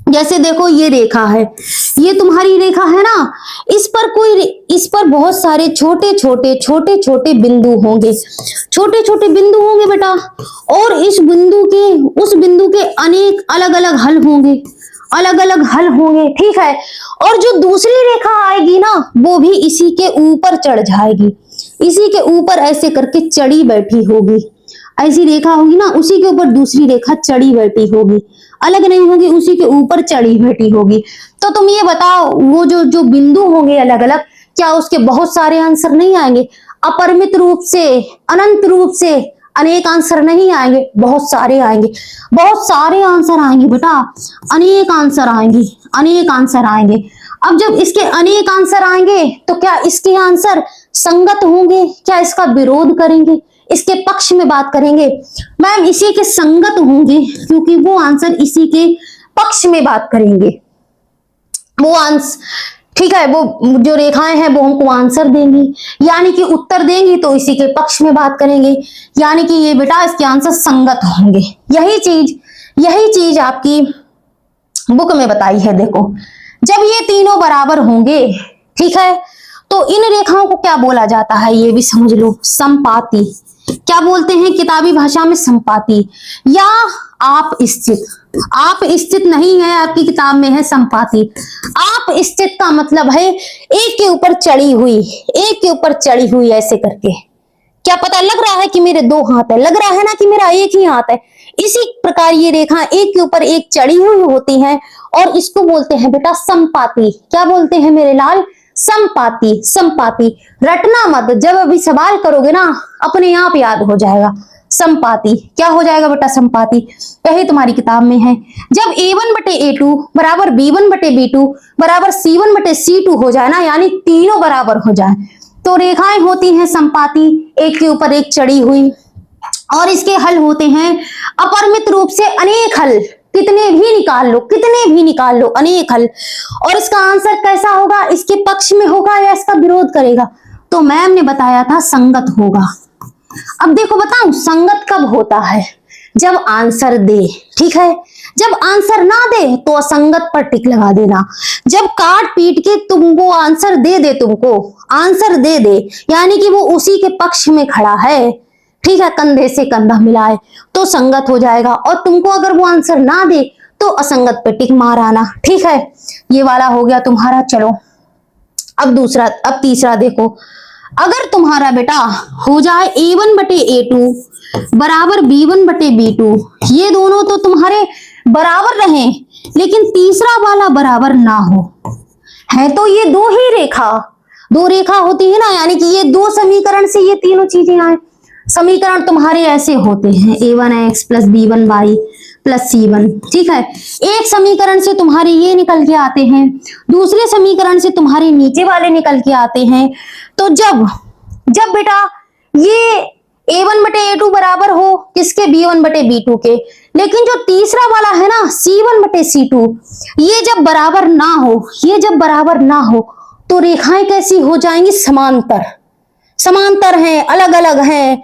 जैसे देखो ये रेखा है, ये तुम्हारी रेखा है ना, इस पर बहुत सारे छोटे छोटे छोटे छोटे बिंदु होंगे, छोटे छोटे बिंदु होंगे बेटा, और इस बिंदु के, उस बिंदु के अनेक अलग अलग हल होंगे, अलग अलग हल होंगे, ठीक है। और जो दूसरी रेखा आएगी ना वो भी इसी के ऊपर चढ़ जाएगी, इसी के ऊपर ऐसे करके चढ़ी बैठी होगी। ऐसी रेखा होगी ना, उसी के ऊपर दूसरी रेखा चढ़ी बैठी होगी, अलग नहीं होगी, उसी के ऊपर चढ़ी बैठी होगी। तो तुम ये बताओ वो जो जो बिंदु होंगे अलग अलग, क्या उसके बहुत सारे आंसर नहीं आएंगे? अपरिमित रूप से, अनंत रूप से अनेक आंसर नहीं आएंगे, बहुत सारे आएंगे, बहुत सारे आंसर आएंगे बेटा, अनेक आंसर आएंगे, अनेक आंसर आएंगे। अब जब इसके अनेक आंसर आएंगे तो क्या इसके आंसर संगत होंगे? क्या इसका विरोध करेंगे? इसके पक्ष में बात करेंगे? मैम इसी के संगत होंगे, क्योंकि वो आंसर इसी के पक्ष में बात करेंगे। वो आंसर, ठीक है, वो जो रेखाएं हैं वो हमको आंसर देंगी, यानी कि उत्तर देंगी, तो इसी के पक्ष में बात करेंगे, यानी कि ये बेटा इसके आंसर संगत होंगे। यही चीज आपकी बुक में बताई है। देखो जब ये तीनों बराबर होंगे, ठीक है, तो इन रेखाओं को क्या बोला जाता है ये भी समझ लो, समपाती। क्या बोलते हैं किताबी भाषा में? समपाती या आप स्थित। आप स्थित नहीं है, आपकी किताब में है समपाती। आप स्थित का मतलब है एक के ऊपर चढ़ी हुई, एक के ऊपर चढ़ी हुई ऐसे करके। क्या पता लग रहा है कि मेरे दो हाथ है, लग रहा है ना कि मेरा एक ही हाथ है। इसी प्रकार ये रेखा एक के ऊपर एक चढ़ी हुई होती हैं और इसको बोलते हैं बेटा समपाती। क्या बोलते हैं मेरे लाल? समपाती। समपाती रटना मत, जब अभी सवाल करोगे ना अपने आप याद हो जाएगा। समपाती क्या हो जाएगा बेटा? समपाती। कहीं तुम्हारी किताब में है जब a1 बटे a2 बराबर b1 बटे b2 बराबर c1 बटे c2 हो जाए ना, यानी तीनों बराबर हो जाए, तो रेखाएं होती हैं समपाती, एक के ऊपर एक चढ़ी हुई। और इसके हल होते हैं अपरिमित रूप से अनेक हल। कितने भी निकाल लो, कितने भी निकाल लो, अनेक हल। और इसका आंसर कैसा होगा? इसके पक्ष में होगा या इसका विरोध करेगा? तो मैम ने बताया था संगत होगा। अब देखो बताऊं संगत कब होता है? जब आंसर दे, ठीक है। जब आंसर ना दे तो असंगत पर टिक लगा देना। जब काट पीट के तुमको आंसर दे दे, तुमको आंसर दे दे यानी कि वो उसी के पक्ष में खड़ा है, ठीक है, कंधे से कंधा मिलाए, तो संगत हो जाएगा। और तुमको अगर वो आंसर ना दे तो असंगत पे टिक मार आना, ठीक है। ये वाला हो गया तुम्हारा। चलो अब तीसरा देखो, अगर तुम्हारा बेटा हो जाए a1 बटे a2 बराबर b1 बटे b2, ये दोनों तो तुम्हारे बराबर रहे लेकिन तीसरा वाला बराबर ना हो, है तो ये दो ही रेखा, दो रेखा होती है ना, यानी कि ये दो समीकरण से ये तीनों चीजें आए। समीकरण तुम्हारे ऐसे होते हैं a1x plus b1y plus c1, ठीक है। एक समीकरण से तुम्हारे ये निकल के आते हैं, दूसरे समीकरण से तुम्हारे नीचे वाले निकल के आते हैं। तो जब बेटा ये a1 बटे a2 बराबर हो किसके? b1 बटे b2 के, लेकिन जो तीसरा वाला है ना c1 बटे c2, ये जब बराबर ना हो, ये जब बराबर ना हो तो रेखाएं कैसी हो जाएंगी? समांतर। समांतर हैं, अलग अलग हैं,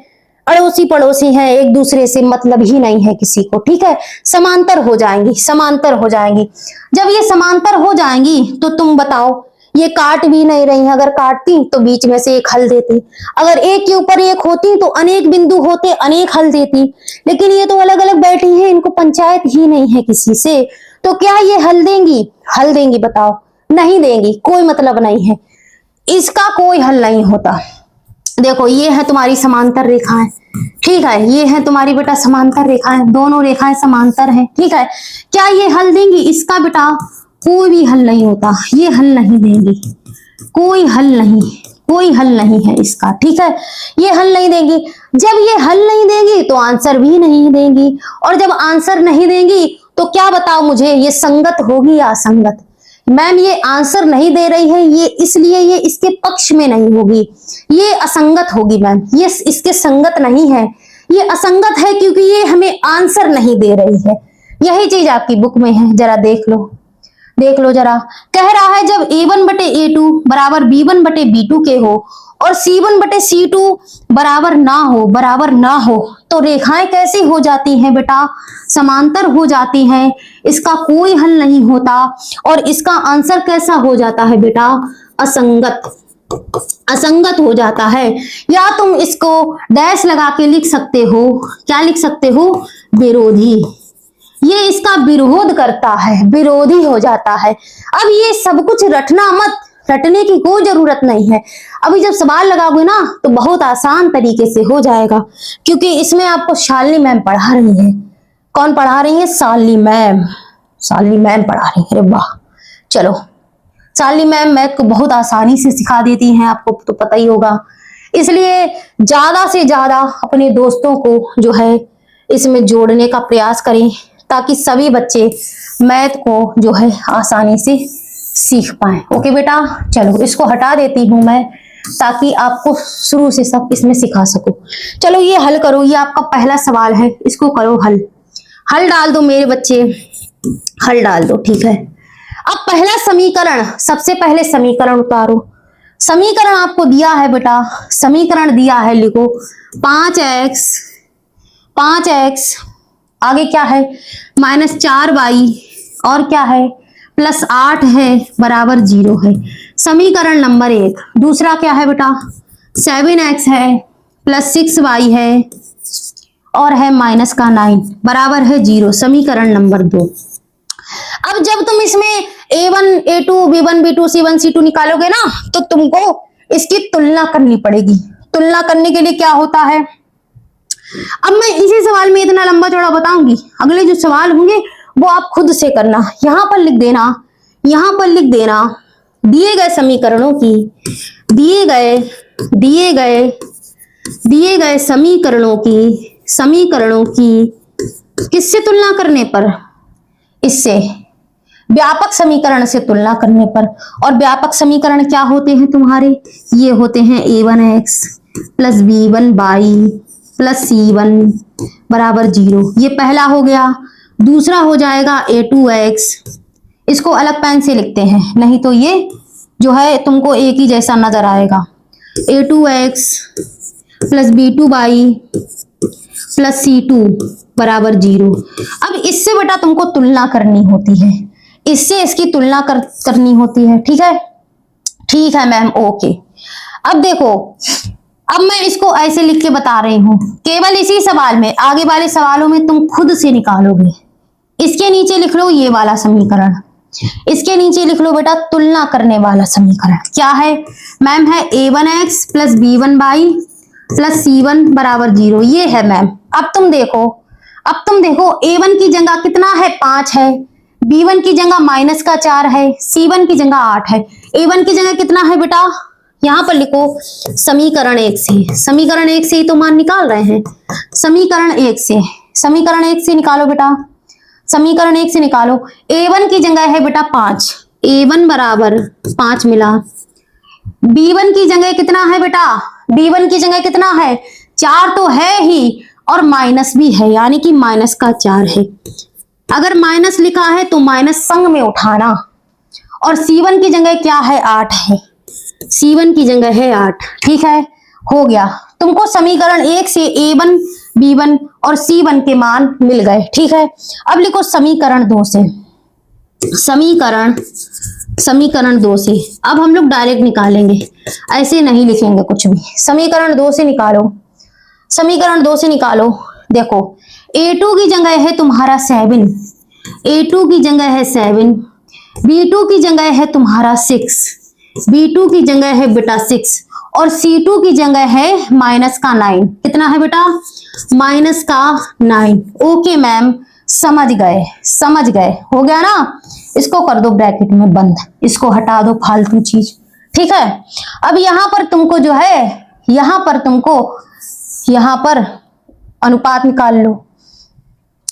अड़ोसी पड़ोसी हैं, एक दूसरे से मतलब ही नहीं है किसी को, ठीक है। समांतर हो जाएंगी, समांतर हो जाएंगी। जब ये समांतर हो जाएंगी तो तुम बताओ, ये काट भी नहीं रही है, अगर काटती तो बीच में से एक हल देती, अगर एक के ऊपर एक होती तो अनेक बिंदु होते, अनेक हल देती, लेकिन ये तो अलग अलग बैठी हैं, इनको पंचायत ही नहीं है किसी से, तो क्या ये हल देंगी? हल देंगी? बताओ। नहीं देंगी, कोई मतलब नहीं है, इसका कोई हल नहीं होता। देखो ये है तुम्हारी समांतर रेखाएं, ठीक है, ये है तुम्हारी बेटा समांतर रेखाएं, दोनों रेखाएं समांतर हैं, ठीक है। क्या ये हल देंगी? इसका बेटा कोई भी हल नहीं होता, ये हल नहीं देंगी, कोई हल नहीं, कोई हल नहीं है इसका, ठीक है, ये हल नहीं देंगी। जब ये हल नहीं देंगी तो आंसर भी नहीं देंगी, और जब आंसर नहीं देंगी तो क्या बताओ मुझे, ये संगत होगी या असंगत? मैम ये आंसर नहीं दे रही है, ये इसलिए ये इसके पक्ष में नहीं होगी, ये असंगत होगी मैम, ये इसके संगत नहीं है, ये असंगत है क्योंकि ये हमें आंसर नहीं दे रही है। यही चीज आपकी बुक में है, जरा देख लो, देख लो जरा। कह रहा है जब a1 बटे a2 बराबर b1 बटे b2 के हो और c1 बटे c2 बराबर ना हो तो रेखाएं कैसी हो जाती हैं बेटा? समांतर हो जाती हैं, इसका कोई हल नहीं होता, और इसका आंसर कैसा हो जाता है बेटा? असंगत, असंगत हो जाता है। या तुम इसको डैश लगा के लिख सकते हो, क्या लिख सकते हो? विरोधी। ये इसका विरोध करता है, विरोधी हो जाता है। अब ये सब कुछ रटना मत, रटने की कोई जरूरत नहीं है। अभी जब सवाल लगाओगे ना तो बहुत आसान तरीके से हो जाएगा, क्योंकि इसमें आपको शालिनी मैम पढ़ा रही है। कौन पढ़ा रही है? शालिनी मैम, शालिनी मैम पढ़ा रही है। अरे वाह, चलो शालिनी मैम मैथ को बहुत आसानी से सिखा देती हैं, आपको तो पता ही होगा। इसलिए ज्यादा से ज्यादा अपने दोस्तों को जो है इसमें जोड़ने का प्रयास करें, ताकि सभी बच्चे मैथ को जो है आसानी से सीख पाए। ओके बेटा, चलो इसको हटा देती हूं मैं, ताकि आपको शुरू से सब इसमें सिखा सकूं। चलो ये हल करो, ये आपका पहला सवाल है, इसको करो हल। हल डाल दो मेरे बच्चे, हल डाल दो, ठीक है। अब पहला समीकरण, सबसे पहले समीकरण उतारो। समीकरण आपको दिया है बेटा, समीकरण दिया है, लिखो 5x आगे क्या है -4y और क्या है +8 है बराबर 0 है। समीकरण नंबर 1। दूसरा क्या है बेटा, 7x है प्लस 6y है और है माइनस का 9 बराबर है 0। समीकरण नंबर 2। अब जब तुम इसमें a1 a2 b1 b2 c1 c2 निकालोगे ना, तो तुमको इसकी तुलना करनी पड़ेगी। तुलना करने के लिए क्या होता है, अब मैं इसी सवाल में इतना लंबा चौड़ा बताऊंगी, अगले जो सवाल होंगे वो आप खुद से करना। यहां पर लिख देना, यहां पर लिख देना दिए गए समीकरणों की, दिए गए समीकरणों की किससे तुलना करने पर, इससे व्यापक समीकरण से तुलना करने पर। और व्यापक समीकरण क्या होते हैं तुम्हारे, ये होते हैं a1x plus b1y plus c1 बराबर 0। ये पहला हो गया। दूसरा हो जाएगा a2x, इसको अलग पेन से लिखते हैं, नहीं तो ये जो है तुमको एक ही जैसा नजर आएगा। a2x plus b2y plus c2 बराबर 0। अब इससे बेटा तुमको तुलना करनी होती है, इससे इसकी तुलना करनी होती है। ठीक है, ठीक है मैम, ओके। अब देखो, अब मैं इसको ऐसे लिख के बता रही हूं, केवल इसी सवाल में, आगे वाले सवालों में तुम खुद से निकालोगे। इसके नीचे लिख लो ये वाला समीकरण, इसके नीचे लिख लो बेटा तुलना करने वाला समीकरण। क्या है मैम, है a1x plus b1y plus c1 बराबर 0। ये है मैम। अब तुम देखो a1 की जगह कितना है 5 है, b1 की जगह माइनस का 4 है, c1 की जगह 8 है। a1 की जगह कितना है बेटा, यहां पर लिखो समीकरण 1 से, समीकरण 1 से ही तो मान निकाल रहे हैं। समीकरण 1 से निकालो बेटा, समीकरण 1 से निकालो। a1 की जगह है बेटा 5, a1 बराबर 5 मिला। b1 की जगह कितना है बेटा, b1 की जगह कितना है 4 तो है ही, और माइनस भी है, यानी कि माइनस का 4 है। अगर माइनस लिखा है तो माइनस संग में उठाना। और c1 की जगह क्या है 8 है, c1 की जगह है 8। ठीक है, हो गया। तुमको समीकरण 1 से a1 b1 और c1 के मान मिल गए। ठीक है, अब लिखो समीकरण 2 से, समीकरण 2 से अब हम लोग डायरेक्ट निकालेंगे, ऐसे नहीं लिखेंगे कुछ भी। समीकरण 2 से निकालो, समीकरण 2 से निकालो। देखो a2 की जगह है तुम्हारा 7, a2 की जगह है 7, b2 की जगह है तुम्हारा 6, b2 की जगह है बेटा 6, और c2 की जगह है माइनस का 9। कितना है बेटा, माइनस का 9। ओके मैम, समझ गए, हो गया ना। इसको कर दो ब्रैकेट में बंद, इसको हटा दो फालतू चीज। ठीक है, अब यहां पर तुमको जो है, यहां पर अनुपात निकाल लो।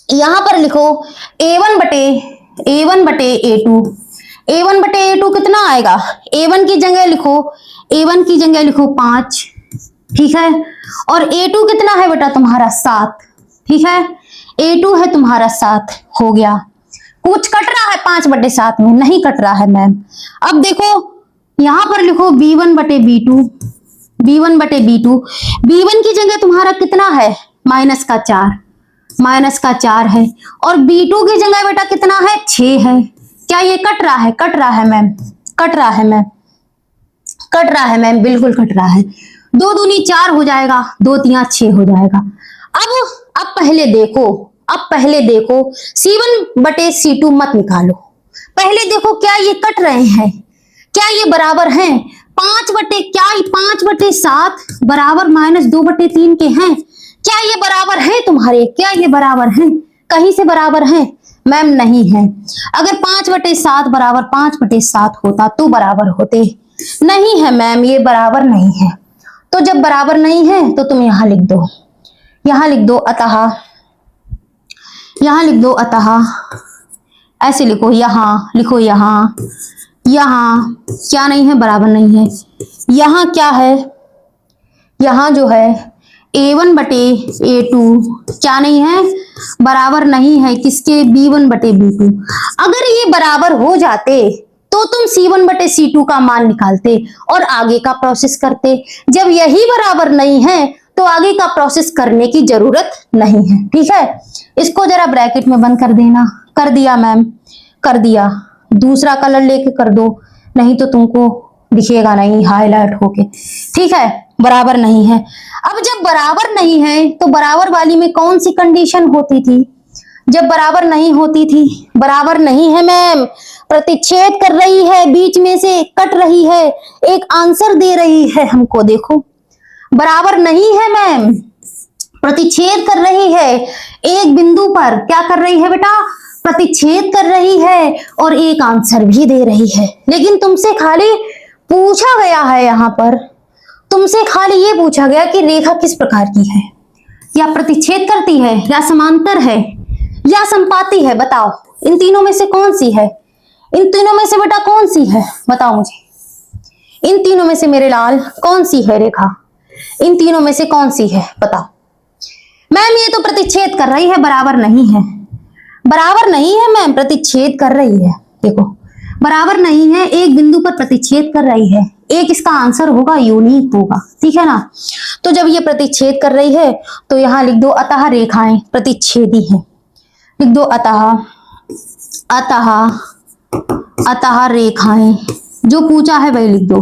यहां पर लिखो a1 बटे a2 कितना आएगा, a1 की जगह लिखो 5। ठीक है, और a2 कितना है बेटा तुम्हारा 7। ठीक है, a2 है तुम्हारा 7। हो गया। कुछ कट रहा है 5 बटे 7 में, नहीं कट रहा है मैम। अब देखो यहां पर लिखो b1 बटे b2, b1 की जगह तुम्हारा कितना है माइनस का 4 है, और b2 की जगह बेटा कितना है 6 है। क्या ये कट रहा है, कट रहा है मैम, बिल्कुल कट रहा है। 2 दूनी 4 हो जाएगा, 2 तिया 6 हो जाएगा। अब पहले देखो c1 बटे c2 मत निकालो, पहले देखो क्या ये कट रहे हैं, क्या ये बराबर हैं। 5 बटे 7 बराबर माइनस 2 बटे 3 के हैं। क्या ये बराबर है तुम्हारे, क्या ये बराबर हैं, कहीं से बराबर हैं मैम, नहीं है। अगर 5 बटे 7 बराबर 5 बटे 7 होता तो बराबर होते, नहीं है मैम, ये बराबर नहीं है। तो जब बराबर नहीं है तो तुम यहां लिख दो अतः, ऐसे लिखो, यहां क्या नहीं है, बराबर नहीं है। यहां क्या है, यहां जो है a1 बटे a2 क्या नहीं है, बराबर नहीं है किसके, b1 बटे b2। अगर ये बराबर हो जाते तो तुम c1 बटे c2 का मान निकालते और आगे का प्रोसेस करते। जब यही बराबर नहीं है तो आगे का प्रोसेस करने की जरूरत नहीं है। ठीक है, इसको जरा ब्रैकेट में बंद कर देना। कर दिया मैम, कर दिया। दूसरा कलर लेके कर दो, नहीं तो तुमको दिखेगा नहीं हाईलाइट होके, ठीक है, बराबर नहीं है। अब जब बराबर नहीं है तो बराबर वाली में कौन सी कंडीशन होती थी? जब बराबर नहीं होती थी, बराबर नहीं है मैम, प्रतिच्छेद कर रही है, बीच में से कट रही है, एक आंसर दे रही है हमको। देखो बराबर नहीं है मैम, प्रतिच्छेद कर रही है, एक बिंदु पर क्या कर रही है बेटा? प्रतिच्छेद कर रही है और एक आंसर भी दे रही है। लेकिन तुमसे खाली पूछा गया है, यहाँ पर तुमसे खाली ये पूछा गया कि रेखा किस प्रकार की है, या प्रतिच्छेद करती है, या समांतर है, या संपाती है। बताओ इन तीनों में से कौन सी है? इन तीनों में से बेटा कौन सी है? बताओ मुझे, इन तीनों में से मेरे लाल कौन सी है रेखा? इन तीनों में से कौन सी है बताओ। मैम ये तो प्रतिच्छेद कर रही है, बराबर नहीं है। बराबर नहीं है मैम, प्रतिच्छेद कर रही है। देखो बराबर नहीं है, एक बिंदु पर प्रतिच्छेद कर रही है, एक इसका आंसर होगा, यूनिक होगा, ठीक है ना। तो जब ये प्रतिच्छेद कर रही है तो यहां लिख दो अतः रेखाएं प्रतिच्छेदी हैं। लिख दो अतः, अतः, अतः रेखाएं, जो पूछा है वही लिख दो।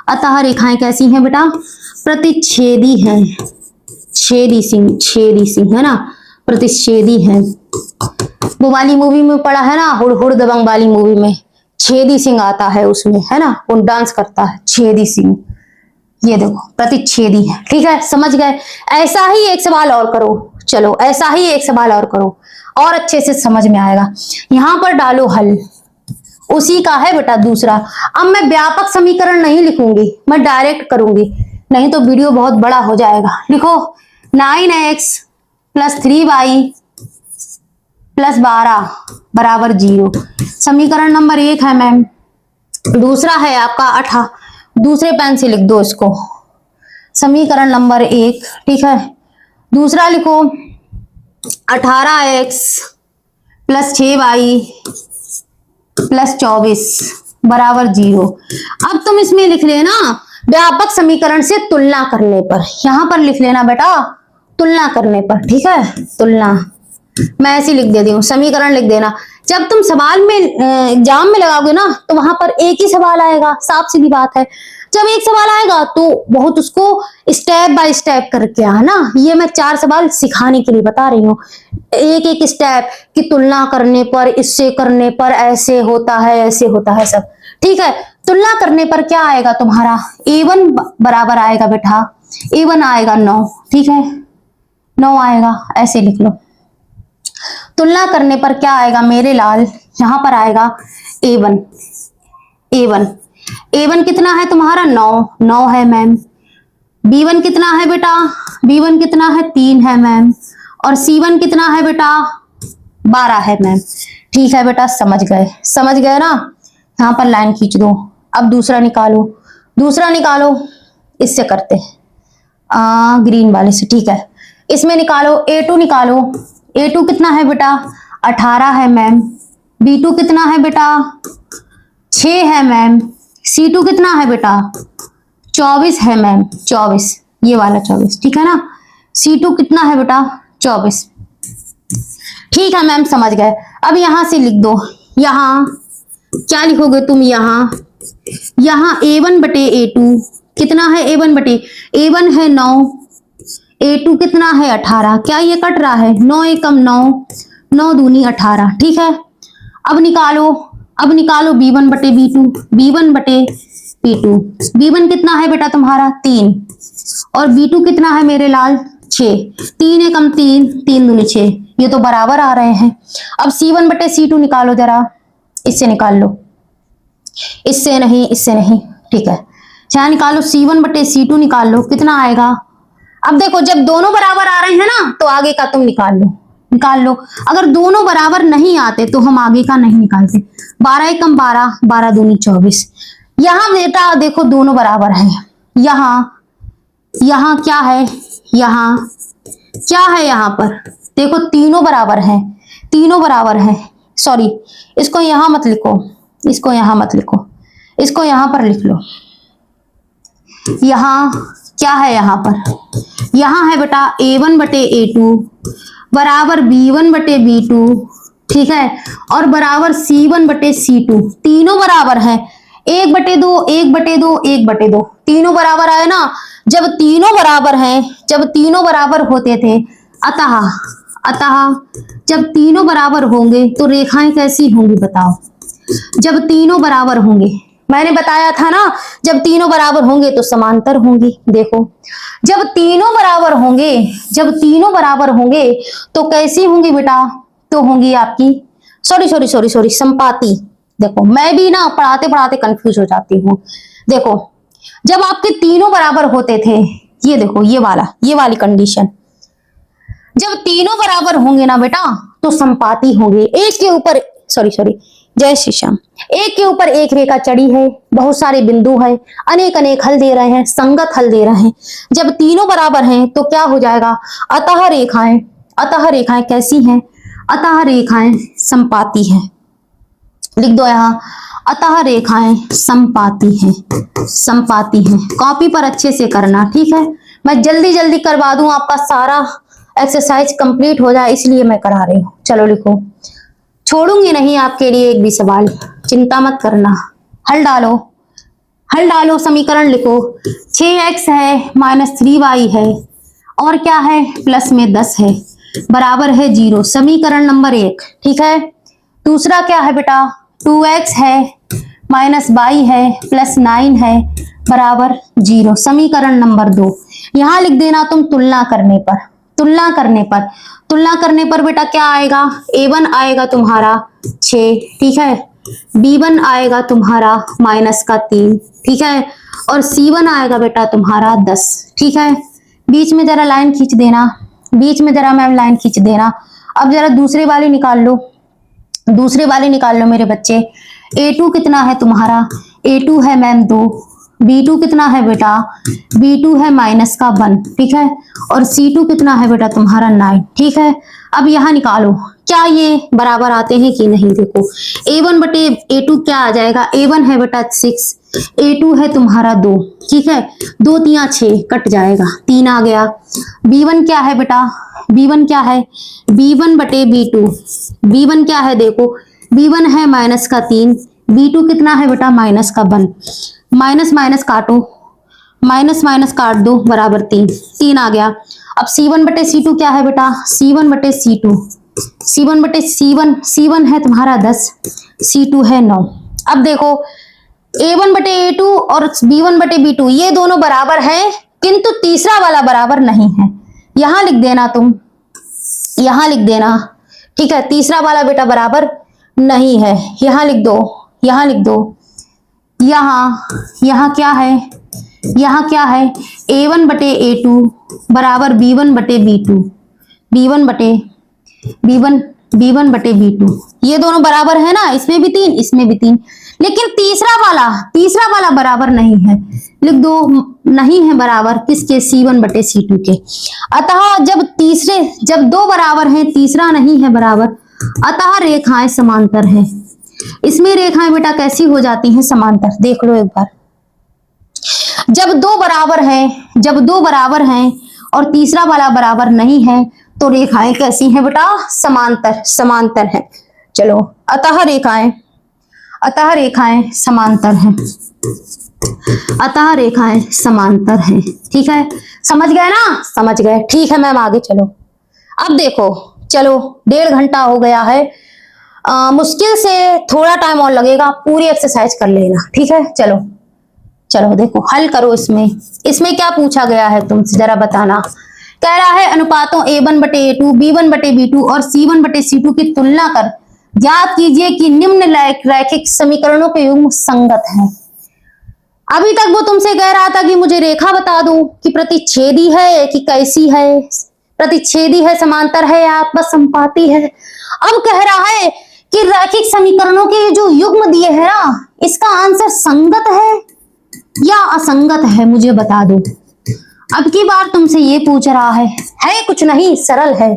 अतः रेखाएं कैसी हैं बेटा? प्रतिच्छेदी हैं, छेदी सिंह, छेदी सिंह है ना, प्रतिच्छेदी है। वो वाली मूवी में पढ़ा है ना, हुड़ हुड़ दबंग वाली मूवी में छेदी सिंह आता है उसमें, है ना, वो डांस करता है छेदी सिंह। ये देखो प्रतिच्छेदी है, ठीक है, समझ गए। ऐसा ही एक सवाल और करो, चलो ऐसा ही एक सवाल और करो, और अच्छे से समझ में आएगा। यहां पर डालो हल, उसी का है बेटा दूसरा। अब मैं व्यापक समीकरण नहीं लिखूंगी, मैं डायरेक्ट करूंगी, नहीं तो वीडियो बहुत बड़ा हो जाएगा। लिखो 9x + 3y + 12 बराबर 0। समीकरण नंबर 1 है मैम। दूसरा है आपका 18, दूसरे पेन से लिख दो इसको, समीकरण नंबर 1, ठीक है। दूसरा लिखो 18x + 6y + 24 बराबर 0। अब तुम इसमें लिख लेना व्यापक समीकरण से तुलना करने पर, यहां पर लिख लेना बेटा तुलना करने पर, ठीक है, तुलना। मैं ऐसे लिख देती हूँ, समीकरण लिख देना। जब तुम सवाल में एग्जाम में लगाओगे ना तो वहां पर एक ही सवाल आएगा, साफ सीधी बात है। जब एक सवाल आएगा तो बहुत उसको स्टेप बाय स्टेप करके आना। ये मैं 4 सवाल सिखाने के लिए बता रही हूँ, एक एक स्टेप की तुलना करने पर, इससे करने पर ऐसे होता है, ऐसे होता है सब, ठीक है। तुलना करने पर क्या आएगा तुम्हारा? a1 बराबर आएगा बेटा, a1 आएगा 9, ठीक है, 9 आएगा, ऐसे लिख लो। तुलना करने पर क्या आएगा मेरे लाल? यहां पर आएगा a1, a1, a1 कितना है तुम्हारा? 9, 9 है मैम। b1 कितना है बेटा? b1 कितना है? 3 है मैम। और c1 कितना है बेटा? 12 है मैम। ठीक है बेटा, समझ गए, समझ गए ना। यहाँ पर लाइन खींच दो। अब दूसरा निकालो, दूसरा निकालो, इससे करते हैं ग्रीन वाले से, ठीक है। इसमें निकालो a2 निकालो। a2 कितना है बेटा? 18 है मैम। b2 कितना है बेटा? 6 है मैम। c2 कितना है बेटा? 24 है मैम, 24, ये वाला 24, ठीक है ना। c2 कितना है बेटा? 24, ठीक है मैम, समझ गए। अब यहां से लिख दो, यहां क्या लिखोगे तुम? यहां a1 बटे a2 कितना है? a1 बटे a1 है 9, a2 कितना है? 18। क्या ये कट रहा है? 9 एकम 9, 9 दूनी 18, ठीक है। अब निकालो, अब निकालो b1 बटे b2, b1 बटे b2। b1 कितना है बेटा तुम्हारा? 3, और b2 कितना है मेरे लाल? 6। 3 एकम 3, 3 दूनी 6, ये तो बराबर आ रहे हैं। अब c1 बटे c2 निकालो जरा, इससे निकाल लो, इससे नहीं, इससे नहीं, ठीक है। यहाँ निकालो c1 बटे c2 निकाल लो, कितना आएगा? अब देखो जब दोनों बराबर आ रहे हैं ना तो आगे का तुम निकाल लो, निकाल लो। अगर दोनों बराबर नहीं आते तो हम आगे का नहीं निकालते। 12 एकम 12, 12 दूनी 24। यहाँ बेटा देखो दोनों बराबर है। यहाँ क्या है? यहाँ क्या है? यहाँ पर देखो तीनों बराबर हैं, तीनों बराबर हैं। सॉरी, इसको यहां मत लिखो, इसको यहां मत लिखो, इसको यहां पर लिख लो। यहां क्या है? यहां पर यहां है बेटा a1 बटे a2 बराबर b1 बटे b2, ठीक है, और बराबर c1 बटे c2। तीनों बराबर है, 1/2 1/2 1/2 तीनों बराबर आए ना। जब तीनों बराबर हैं, जब तीनों बराबर होते थे, अतः अतः जब तीनों बराबर होंगे तो रेखाएं कैसी होंगी बताओ। जब तीनों बराबर होंगे, मैंने बताया था ना, जब तीनों बराबर होंगे तो समांतर होंगी। देखो, जब तीनों बराबर होंगे, जब तीनों बराबर होंगे तो कैसी होंगी बेटा, तो होंगी आपकी सॉरी संपाती। देखो, मैं भी ना पढ़ाते पढ़ाते कंफ्यूज हो जाती हूँ। देखो, जब आपके तीनों बराबर होते थे, ये देखो, ये वाली कंडीशन, जब तीनों बराबर होंगे ना बेटा तो संपाती होंगे। एक के ऊपर सॉरी जय श्री श्याम, एक के ऊपर एक रेखा चढ़ी है, बहुत सारे बिंदु है, अनेक अनेक हल दे रहे हैं, संगत हल दे रहे हैं। जब तीनों बराबर हैं तो क्या हो जाएगा, अतः रेखाएं कैसी हैं, अतः रेखाएं संपाती हैं। लिख दो यहाँ, अतः रेखाएं संपाती हैं, संपाती हैं। कॉपी पर अच्छे से करना, ठीक है। मैं जल्दी जल्दी करवा दूं, आपका सारा एक्सरसाइज कंप्लीट हो जाए, इसलिए मैं करा रही हूँ। चलो लिखो, छोड़ूंगी नहीं आपके लिए एक भी सवाल, चिंता मत करना। हल डालो, हल डालो, समीकरण लिखो। 6x है माइनस 3y है और क्या है, प्लस में 10 है, बराबर है 0। समीकरण नंबर 1, ठीक है। दूसरा क्या है बेटा, 2x है माइनस y है प्लस 9 है, बराबर 0। समीकरण नंबर 2, यहां लिख देना तुम तुलना करने पर, तुलना करने पर, तुलना करने पर बेटा क्या आएगा, a1 आएगा तुम्हारा 6, ठीक है, b1 आएगा तुम्हारा माइनस का 3, ठीक है, और c1 आएगा बेटा तुम्हारा 10, ठीक है। बीच में जरा लाइन खींच देना, बीच में जरा मैम लाइन खींच देना। अब जरा दूसरे वाले निकाल लो, दूसरे वाले निकाल लो मेरे बच्चे। a2 कितना है तुम्हारा, a2 है मैम 2, b2 कितना है बेटा, b2 है माइनस का 1, ठीक है, और c2 कितना है बेटा तुम्हारा 9, ठीक है। अब यहां निकालो क्या ये बराबर आते हैं कि नहीं। देखो, a1 बटे a2 क्या आ जाएगा, a1 है बेटा 6, a2 है तुम्हारा 2, ठीक है, 2 3 6 कट जाएगा, 3 आ गया। b1 क्या है बेटा, b1 क्या है, b1 बटे b2, b1 क्या है, देखो b1 है माइनस का 3, b2 कितना है बेटा माइनस का 1, माइनस माइनस काटो, माइनस माइनस काट दो, बराबर 3, 3 आ गया। अब c1 बटे c2 क्या है बेटा, c1 बटे c2, c1 बटे c1, c1 है तुम्हारा 10, c2 है 9। अब देखो, a1 बटे a2 और b1 बटे b2 ये दोनों बराबर हैं, किंतु तीसरा वाला बराबर नहीं है। यहां लिख देना तुम, यहां लिख देना, ठीक है, तीसरा वाला बेटा बराबर नहीं है, यहां लिख दो, यहां लिख दो। यहां क्या है, यहां क्या है, a1 बटे a2 बराबर b1 बटे b2, b1 बटे b1 बटे b2, ये दोनों बराबर है ना, इसमें भी 3 इसमें भी 3, लेकिन तीसरा वाला बराबर नहीं है। लिख दो, नहीं है बराबर किसके, c1 बटे c2 के। अतः जब दो बराबर हैं, तीसरा नहीं है बराबर, अतः रेखाएं समांतर हैं। इसमें रेखाएं बेटा कैसी हो जाती हैं, समांतर। देख लो एक बार, जब दो बराबर हैं और तीसरा वाला बराबर नहीं है तो रेखाएं कैसी हैं बेटा, समांतर, समांतर हैं। चलो, अतः रेखाएं समांतर हैं, अतः रेखाएं समांतर हैं, ठीक है। समझ गए ना, समझ गए, ठीक है मैम, आगे चलो। अब देखो, चलो 1.5 घंटा हो गया है, मुश्किल से थोड़ा टाइम और लगेगा, पूरी एक्सरसाइज कर लेना, ठीक है। चलो चलो देखो, हल करो। इसमें क्या पूछा गया है तुमसे जरा बताना। कह रहा है अनुपातों a1 बटे a2, b1 बटे b2 और c1 बटे c2 की तुलना कर ज्ञात कीजिए कि निम्न रैखिक समीकरणों के युग्म संगत हैं। अभी तक वो तुमसे कह रहा था कि मुझे रेखा बता दो कि प्रतिच्छेदी है कि कैसी है, प्रतिच्छेदी है, समांतर है या आपस संपाती है। अब कह रहा है कि रैखिक समीकरणों के जो युग्म दिए हैं ना, इसका आंसर संगत है या असंगत है, मुझे बता दो। अब की बार तुमसे ये पूछ रहा है कुछ नहीं, सरल है।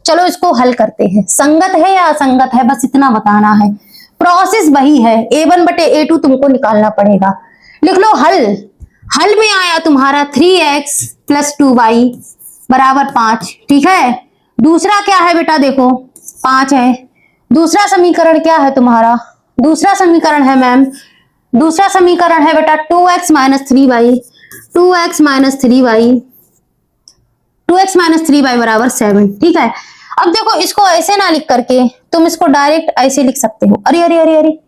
चलो इसको हल करते हैं, संगत है या असंगत है, बस इतना बताना है। प्रोसेस वही है, a1 बटे a2 तुमको निकालना पड़ेगा। लिख लो हल। हल में आया तुम्हारा 3x प्लस 2y बराबर 5, ठीक है। दूसरा क्या है बेटा, देखो 5 है। दूसरा समीकरण क्या है तुम्हारा, दूसरा समीकरण है मैम दूसरा समीकरण है बेटा 2x minus 3y, 2x minus 3y, 2x minus 3y बराबर 7। ठीक है, अब देखो इसको ऐसे ना लिख करके तुम इसको डायरेक्ट ऐसे लिख सकते हो। अरे अरे अरे अरे,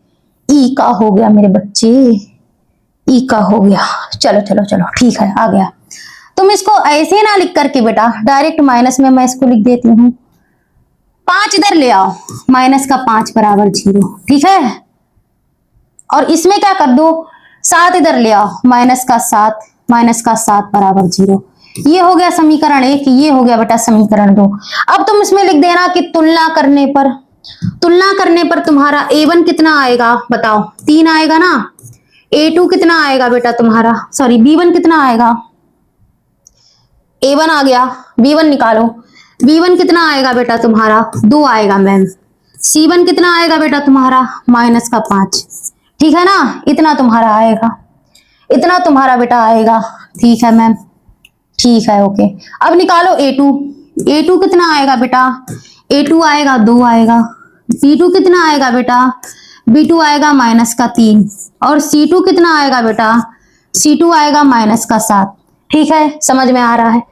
ई का हो गया मेरे बच्चे, ई का हो गया। चलो चलो चलो ठीक है, आ गया। तुम इसको ऐसे ना लिख करके बेटा डायरेक्ट माइनस में मैं इसको लिख देती हूँ। 5 इधर ले आओ, माइनस का 5 बराबर 0। ठीक है, और इसमें क्या कर दो, 7 इधर ले आओ, माइनस का 7, माइनस का 7 बराबर 0। ये हो गया समीकरण 1, ये हो गया बेटा समीकरण 2। अब तुम इसमें लिख देना कि तुलना करने पर तुम्हारा a1 कितना आएगा बताओ, 3 आएगा ना। a2 कितना आएगा बेटा तुम्हारा, सॉरी b1 कितना आएगा, a1 आ गया, b1 निकालो। b1 कितना आएगा बेटा तुम्हारा, 2 आएगा मैम। c1 कितना आएगा बेटा तुम्हारा, माइनस का 5। ठीक है ना, इतना तुम्हारा आएगा, इतना तुम्हारा बेटा आएगा। ठीक है मैम, ठीक है, ओके। अब निकालो a2, a2 कितना आएगा बेटा, a2 आएगा 2 आएगा। b2 कितना आएगा बेटा, b2 आएगा माइनस का 3। और c2 कितना आएगा बेटा, c2 आएगा माइनस का 7। ठीक है, समझ में आ रहा है,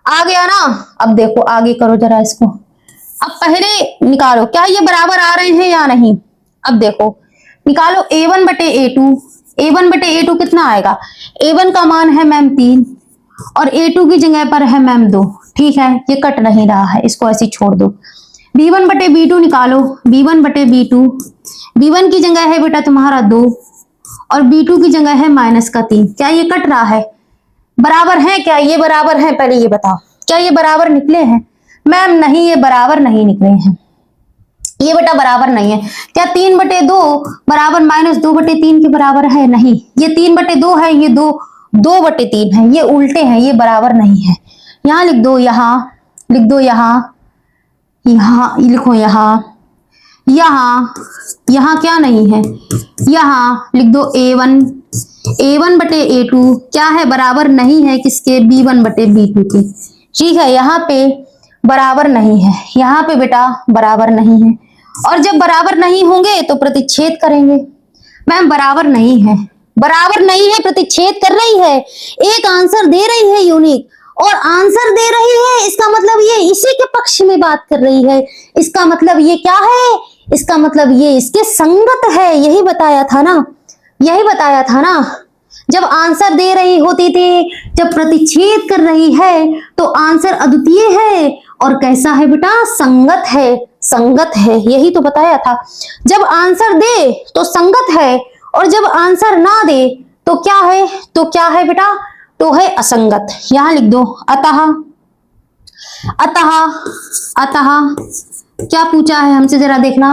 आ गया ना। अब देखो आगे करो जरा इसको। अब पहले निकालो क्या ये बराबर आ रहे हैं या नहीं। अब देखो निकालो a1 बटे a2, a1 बटे a2 कितना आएगा, a1 का मान है मैम 3 और a2 की जगह पर है मैम 2। ठीक है, ये कट नहीं रहा है, इसको ऐसे छोड़ दो। b1 बटे b2 निकालो, b1 बटे b2, b1 की जगह है बेटा तुम्हारा 2 और b2 की जगह है माइनस का 3। क्या ये कट रहा है, बराबर है क्या, ये बराबर है, पहले ये बताओ क्या ये बराबर निकले हैं मैम, नहीं ये बराबर नहीं निकले हैं, ये बेटा बराबर नहीं है। क्या 3 बटे 2 बराबर माइनस 2 बटे 3 के बराबर है, नहीं। ये 3 बटे 2 है, ये 2 बटे 3 है, ये उल्टे हैं, ये बराबर नहीं है। यहाँ लिख दो, यहाँ लिख दो, यहाँ लिखो, यहाँ क्या नहीं है, यहाँ लिख दो a1 बटे a2 क्या है, बराबर नहीं है किसके, b1 बटे b2 के। ठीक है, यहाँ पे बराबर नहीं है, यहाँ पे बेटा बराबर नहीं है। और जब बराबर नहीं होंगे तो प्रतिच्छेद करेंगे। मैम बराबर नहीं है, बराबर नहीं है, प्रतिच्छेद कर रही है, एक आंसर दे रही है यूनिक और आंसर दे रही है, इसका मतलब ये इसी के पक्ष में बात कर रही है। इसका मतलब ये क्या है, इसका मतलब ये इसके संगत है। यही बताया था ना, यही बताया था ना। जब आंसर दे रही होती थी, जब प्रतिच्छेद कर रही है तो आंसर अद्वितीय है और कैसा है बेटा, संगत है, संगत है, यही तो बताया था। जब आंसर दे तो संगत है और जब आंसर ना दे तो क्या है, तो क्या है बेटा, तो है असंगत। यहां लिख दो अतः, अतः, अतः क्या पूछा है हमसे जरा देखना,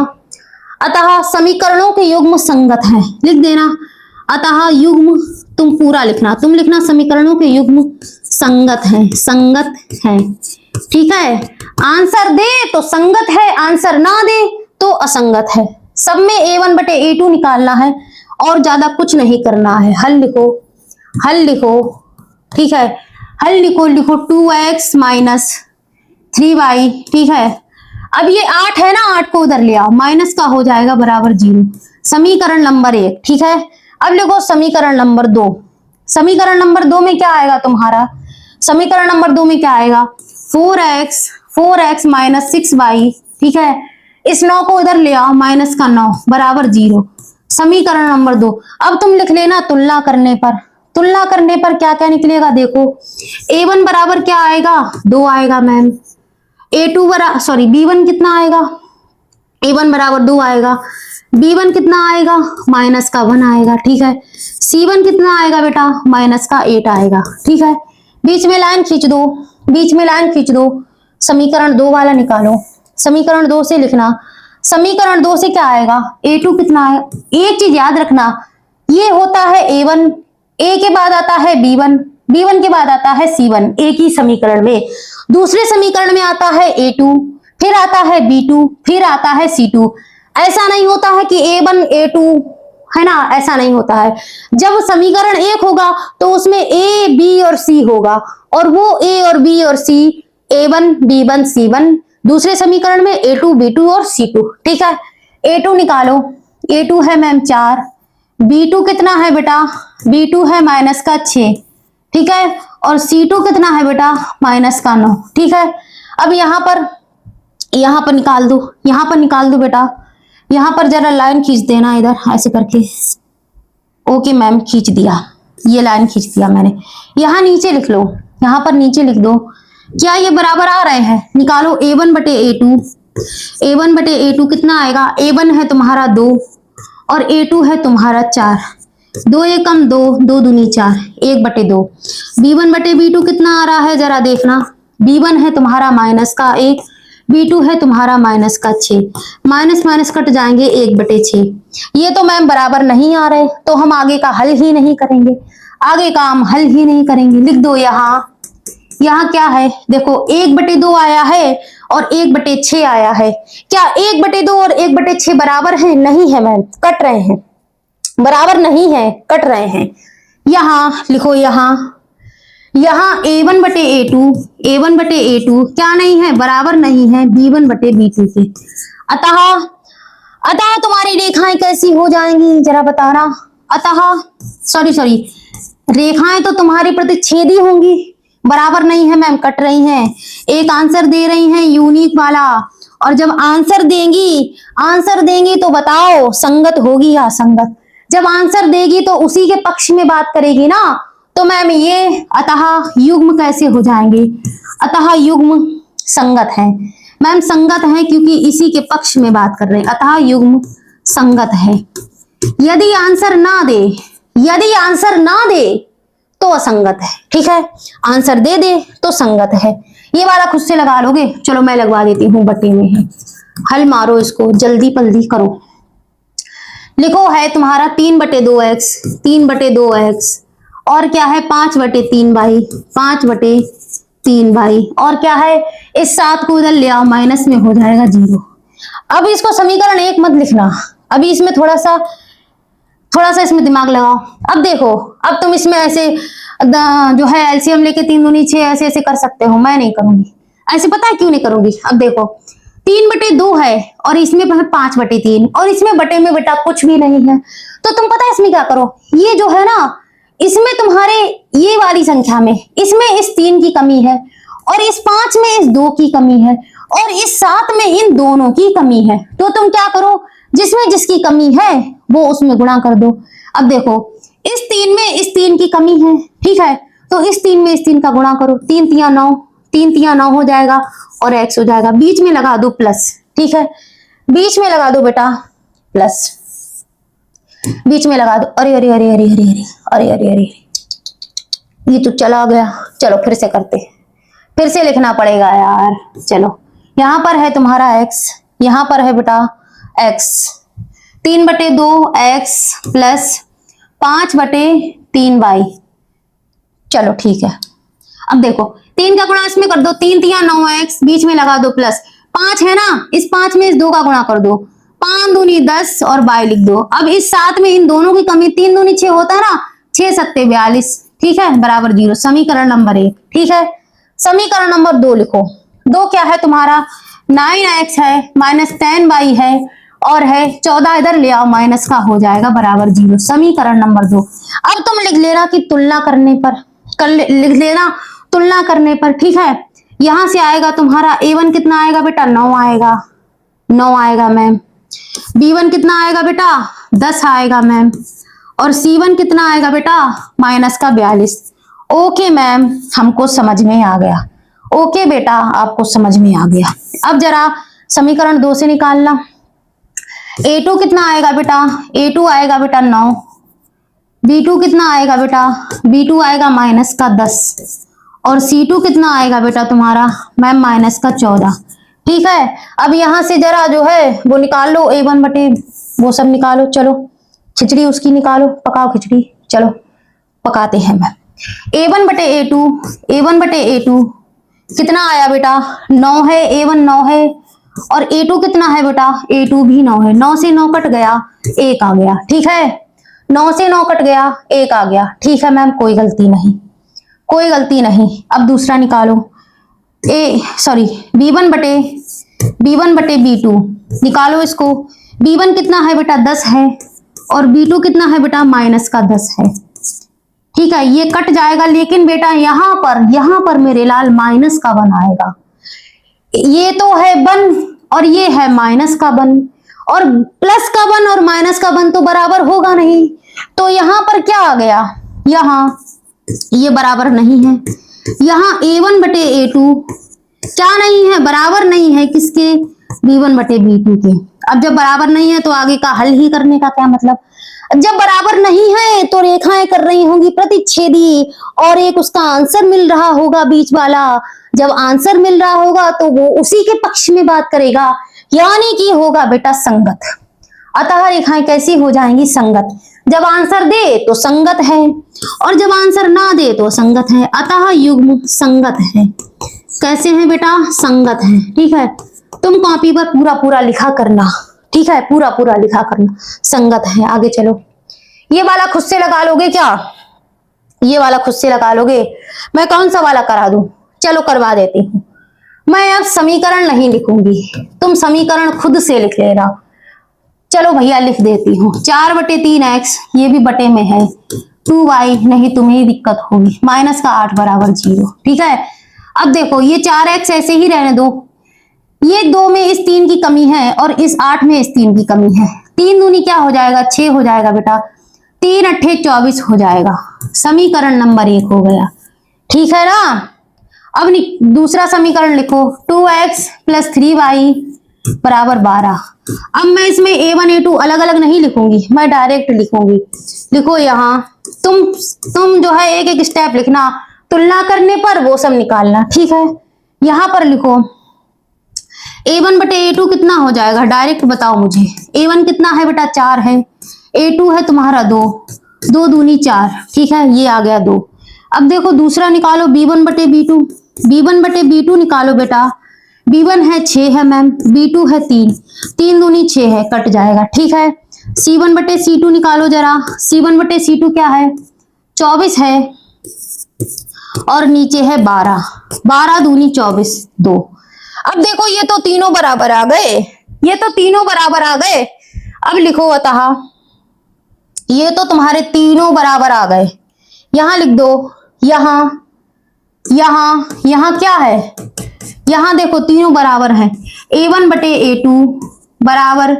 अतः समीकरणों के युग्म संगत हैं, लिख देना। अतः युग्म तुम पूरा लिखना, तुम लिखना समीकरणों के युग्म संगत हैं, संगत हैं। ठीक है, आंसर दे तो संगत है, आंसर ना दे तो असंगत है। सब में a1 बटे a2 निकालना है और ज्यादा कुछ नहीं करना है। हल लिखो, हल लिखो, ठीक है, हल लिखो, लिखो 2x माइनस 3y। ठीक है, अब ये 8 है ना, 8 को उधर ले आओ, माइनस का हो जाएगा बराबर 0। समीकरण नंबर 1। ठीक है, अब लिखो समीकरण नंबर 2। समीकरण नंबर 2 में क्या आएगा तुम्हारा, समीकरण नंबर 2 में क्या आएगा, 4x माइनस 6y। ठीक है, इस 9 को इधर ले आओ, माइनस का 9 बराबर 0। समीकरण नंबर 2। अब तुम लिख लेना तुलना करने पर, तुलना करने पर क्या क्या निकलेगा देखो, a1 बराबर क्या आएगा, 2 आएगा मैम। a2 बराबर, सॉरी b1 कितना आएगा, a1 बराबर 2 आएगा। b1 कितना आएगा, माइनस का 1 आएगा। ठीक है, c1 कितना आएगा बेटा, माइनस का 8 आएगा। ठीक है, बीच में लाइन खींच दो, बीच में लाइन खींच दो, समीकरण 2 वाला निकालो। समीकरण 2 से लिखना, समीकरण 2 से क्या आएगा, a2 कितना है, एक चीज याद रखना, ये होता है a1, a के बाद आता है b1, b1 के बाद आता है c1 एक ही समीकरण में। दूसरे समीकरण में आता है a2, फिर आता है b2, फिर आता है c2। ऐसा नहीं होता है कि a1 a2 है ना, ऐसा नहीं होता है। जब समीकरण 1 होगा तो उसमें a b और c होगा और वो a और b और c a1 b1 c1। दूसरे समीकरण में a2 b2 और c2। ठीक है, a2 निकालो, a2 है मैम 4, B2 कितना है बेटा, B2 है माइनस का 6, ठीक है, और C2 कितना है बेटा, माइनस का 9, ठीक है। अब यहाँ पर निकाल दो, यहाँ पर निकाल दो बेटा, यहाँ पर जरा लाइन खींच देना इधर ऐसे करके। ओके मैम, खींच दिया, ये लाइन खींच दिया मैंने। यहाँ नीचे लिख लो, यहाँ पर नीचे लिख दो, क्या ये बराबर आ रहे हैं, निकालो A1 बटे A2, A1 बटे A2 कितना आएगा, A1 है तुम्हारा 2 और A2 है तुम्हारा 4, 2 एकम 2, 2 दूनी 4, 1 बटे 2। B1 बटे B2 कितना आ रहा है जरा देखना, B1 है तुम्हारा माइनस का 1, B2 है तुम्हारा माइनस का 6, माइनस माइनस कट जाएंगे 1 बटे 6। ये तो मैम बराबर नहीं आ रहे, तो हम आगे का हल ही नहीं करेंगे, आगे का हम हल ही नहीं करेंगे। लिख दो यहाँ क्या है, देखो 1 बटे 2 आया है और 1 बटे 6 आया है। क्या 1 बटे 2 और 1 बटे 6 बराबर है? नहीं है मैम, कट रहे हैं, बराबर नहीं है, कट रहे हैं। यहाँ लिखो, यहाँ A1 बटे A2, A1 बटे A2 क्या नहीं है, बराबर नहीं है B1 बटे B2 के। अतः तुम्हारी रेखाएं कैसी हो जाएंगी जरा बताना। अतः सॉरी रेखाएं तो तुम्हारी प्रतिच्छेदी होंगी, बराबर नहीं है मैम, कट रही हैं। एक आंसर दे रही हैं यूनिक वाला, और जब आंसर देंगी तो बताओ संगत होगी या असंगत। जब आंसर देगी तो उसी के पक्ष में बात करेगी ना, तो मैम ये अतः युग्म कैसे हो जाएंगे, अतः युग्म संगत है मैम, संगत है क्योंकि इसी के पक्ष में बात कर रहे हैं, अतः युग्म संगत है। यदि आंसर ना दे तो असंगत है, ठीक है, आंसर दे दे तो संगत है। ये वाला खुद से लगा लोगे, चलो मैं लगवा देती हूँ, बटे में है, हल मारो इसको, जल्दी पल्दी करो। लिखो है तुम्हारा 3 बटे 2x, 3 बटे 2x, और क्या है 5 बटे 3y, 5 बटे 3y, और क्या है इस 7 को इधर ले आओ, माइनस में हो जाएगा 0। अब इसको समीकरण 1 मत लिखना, अभी इसमें थोड़ा सा इसमें दिमाग लगाओ। अब देखो, अब तुम इसमें ऐसे जो है एलसीएम लेके 3 दूनी 6 ऐसे ऐसे कर सकते हो, मैं नहीं करूंगी ऐसे, पता है क्यों नहीं करूंगी। अब देखो 3 बटे 2 है और इसमें 5 बटे 3 और इसमें बटे में बेटा कुछ भी नहीं है, तो तुम पता है इसमें क्या करो, ये जो है ना, इसमें तुम्हारे ये वाली संख्या में इसमें इस 3 की कमी है, और इस 5 में इस 2 की कमी है, और इस 7 में इन दोनों की कमी है। तो तुम क्या करो, जिसमें जिसकी कमी है वो उसमें गुणा कर दो। अब देखो इस 3 में इस 3 की कमी है, ठीक है, तो इस 3 में इस 3 का गुणा करो, 3 तिया 9, 3 तिया 9 हो जाएगा और x हो जाएगा, बीच में लगा दो प्लस, ठीक है, बीच में लगा दो बेटा प्लस, बीच में लगा दो। अरे अरे अरे अरे अरे अरे अरे अरे अरे, ये तो चला गया, चलो फिर से करते, फिर से लिखना पड़ेगा यार। चलो यहाँ पर है तुम्हारा x, यहाँ पर है बेटा x, 3 बटे 2x प्लस 5 बटे 3y, चलो ठीक है। अब देखो 3 का गुणा इसमें कर दो, 3 तिया 9x, बीच में लगा दो प्लस, 5 है ना, इस 5 में इस 2 का गुणा कर दो, 5 दूनी 10 और y लिख दो। अब इस 7 में इन दोनों की कमी, 3 दूनी 6 होता है ना, 6 सत्ते 42, ठीक है, बराबर 0। समीकरण नंबर 1, ठीक है। समीकरण नंबर 2 लिखो, 2 क्या है तुम्हारा 9x है माइनस 10y है, और है 14 इधर ले आओ, माइनस का हो जाएगा बराबर 0। समीकरण नंबर 2। अब तुम लिख लेना कि तुलना करने पर, लिख लेना तुलना करने पर, ठीक है। यहां से आएगा तुम्हारा A1 कितना आएगा बेटा, 9 आएगा, 9 आएगा मैम। B1 कितना आएगा बेटा, 10 आएगा मैम। और C1 कितना आएगा बेटा, माइनस का 42। ओके मैम, हमको समझ में आ गया। ओके बेटा, आपको समझ में आ गया। अब जरा समीकरण 2 से निकालना। A2 कितना आएगा बेटा, A2 आएगा बेटा 9। B2 कितना आएगा बेटा, B2 आएगा माइनस का 10। और C2 कितना आएगा बेटा तुम्हारा मैम, माइनस का 14। ठीक है, अब यहां से जरा जो है वो निकाल लो, A1 बटे वो सब निकालो। चलो खिचड़ी उसकी निकालो, पकाओ खिचड़ी, चलो पकाते हैं मैम। A1 बटे A2, A1 बटे A2 कितना आया बेटा, 9 है, A1 9 है, और A2 कितना है बेटा, A2 भी 9 है। 9 से 9 कट गया, 1 आ गया, ठीक है, 9 से 9 कट गया, 1 आ गया, ठीक है मैम, कोई गलती नहीं, कोई गलती नहीं। अब दूसरा निकालो, B1 बटे B2 निकालो इसको। B1 कितना है बेटा, 10 है, और B2 कितना है बेटा, माइनस का 10 है। ठीक है, ये कट जाएगा, लेकिन बेटा यहाँ पर मेरे लाल माइनस का 1 आएगा। ये तो है 1 और ये है माइनस का 1, और प्लस का 1 और माइनस का 1 तो बराबर होगा नहीं, तो यहां पर क्या आ गया, यहां ये बराबर नहीं है। यहां A1 बटे A2 क्या नहीं है, बराबर नहीं है किसके, B1 बटे B2 के। अब जब बराबर नहीं है तो आगे का हल ही करने का क्या मतलब। जब बराबर नहीं है तो रेखाएं कर रही होंगी प्रतिच्छेदी, और एक उसका आंसर मिल रहा होगा बीच वाला। जब आंसर मिल रहा होगा तो वो उसी के पक्ष में बात करेगा, यानी कि होगा बेटा संगत। अतः रेखाएं कैसी हो जाएंगी, संगत। जब आंसर दे तो संगत है, और जब आंसर ना दे तो संगत है। अतः युग्म संगत है। कैसे है बेटा, संगत है। ठीक है, तुम कॉपी पर पूरा पूरा लिखा करना। ठीक है, पूरा पूरा लिखा करना, संगत है। आगे चलो, ये वाला खुद से लगा लोगे क्या, ये वाला खुद से लगा लोगे, मैं कौन सा वाला करा दूं, चलो करवा देती हूं। मैं अब समीकरण नहीं लिखूंगी, तुम समीकरण खुद से लिख लेना। चलो भैया लिख देती हूँ, 4/3x, ये भी बटे में है, 2y, नहीं तुम्हें ही दिक्कत होगी, माइनस का 8 बराबर 0। ठीक है, अब देखो ये 4x ऐसे ही रहने दो, ये 2 में इस 3 की कमी है और इस 8 में इस 3 की कमी है। 3 दूनी क्या हो जाएगा, 6 हो जाएगा बेटा, 3 अट्ठे 24 हो जाएगा। समीकरण नंबर 1 हो गया। ठीक है ना। अब दूसरा समीकरण लिखो, 2x + 3y बराबर 12। अब मैं इसमें A1 A2 अलग अलग नहीं लिखूंगी, मैं डायरेक्ट लिखूंगी। लिखो यहाँ, तुम जो है एक एक स्टेप लिखना, तुलना करने पर वो सब निकालना। ठीक है, यहां पर लिखो A1 बटे A2 कितना हो जाएगा, डायरेक्ट बताओ मुझे। A1 कितना है बेटा, 4 है, A2 है तुम्हारा 2, 2 दूनी 4। ठीक है, ये आ गया 2। अब देखो दूसरा निकालो, B1 बटे B2, B1 बटे B2 निकालो बेटा। B1 है 6 है मैम, B2 है 3, 3 दूनी 6 है, कट जाएगा। ठीक है, C1 बटे C2 निकालो जरा, C1 बटे C2 क्या है, 24 है, और नीचे है 12, 12 दूनी 24, 2। अब देखो ये तो तीनों बराबर आ गए, ये तो तीनों बराबर आ गए। अब लिखो, अतः ये तो तुम्हारे तीनों बराबर आ गए। यहां लिख दो, यहां क्या है, यहां देखो तीनों बराबर हैं। A1 बटे A2 बराबर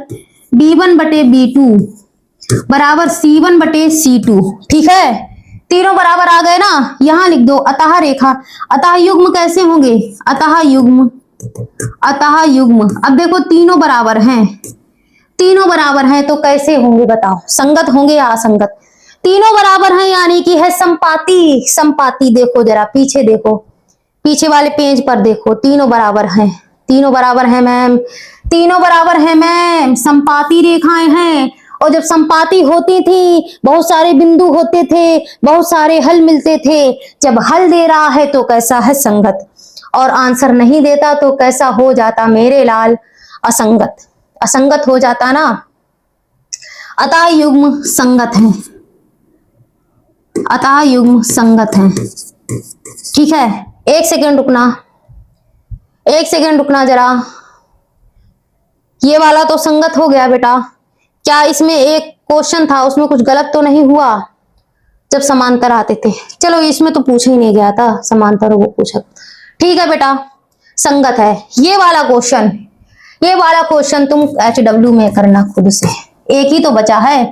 B1 बटे B2 बराबर C1 बटे C2। ठीक है, तीनों बराबर आ गए ना। यहां लिख दो, अतः रेखा, अतः युग्म कैसे होंगे, अतः युग्म। अब देखो तीनों बराबर हैं, तीनों बराबर हैं तो कैसे होंगे बताओ, संगत होंगे या असंगत। तीनों बराबर हैं यानी कि है संपाती। संपाती देखो जरा पीछे देखो, पीछे वाले पेज पर देखो, तीनों बराबर हैं, तीनों बराबर हैं मैम, तीनों बराबर हैं मैम, संपाती रेखाएं हैं। और जब संपाती होती थी, बहुत सारे बिंदु होते थे, बहुत सारे हल मिलते थे। जब हल दे रहा है तो कैसा है, संगत, और आंसर नहीं देता तो कैसा हो जाता मेरे लाल, असंगत। असंगत हो जाता ना। अतः युग्म संगत है, अतः युग्म संगत है। ठीक है, एक सेकंड रुकना जरा। ये वाला तो संगत हो गया बेटा। क्या इसमें एक क्वेश्चन था, उसमें कुछ गलत तो नहीं हुआ जब समांतर आते थे। चलो इसमें तो पूछा ही नहीं गया था, समांतर वो पूछा। ठीक है बेटा, संगत है। ये वाला क्वेश्चन तुम HW में करना खुद से, एक ही तो बचा है,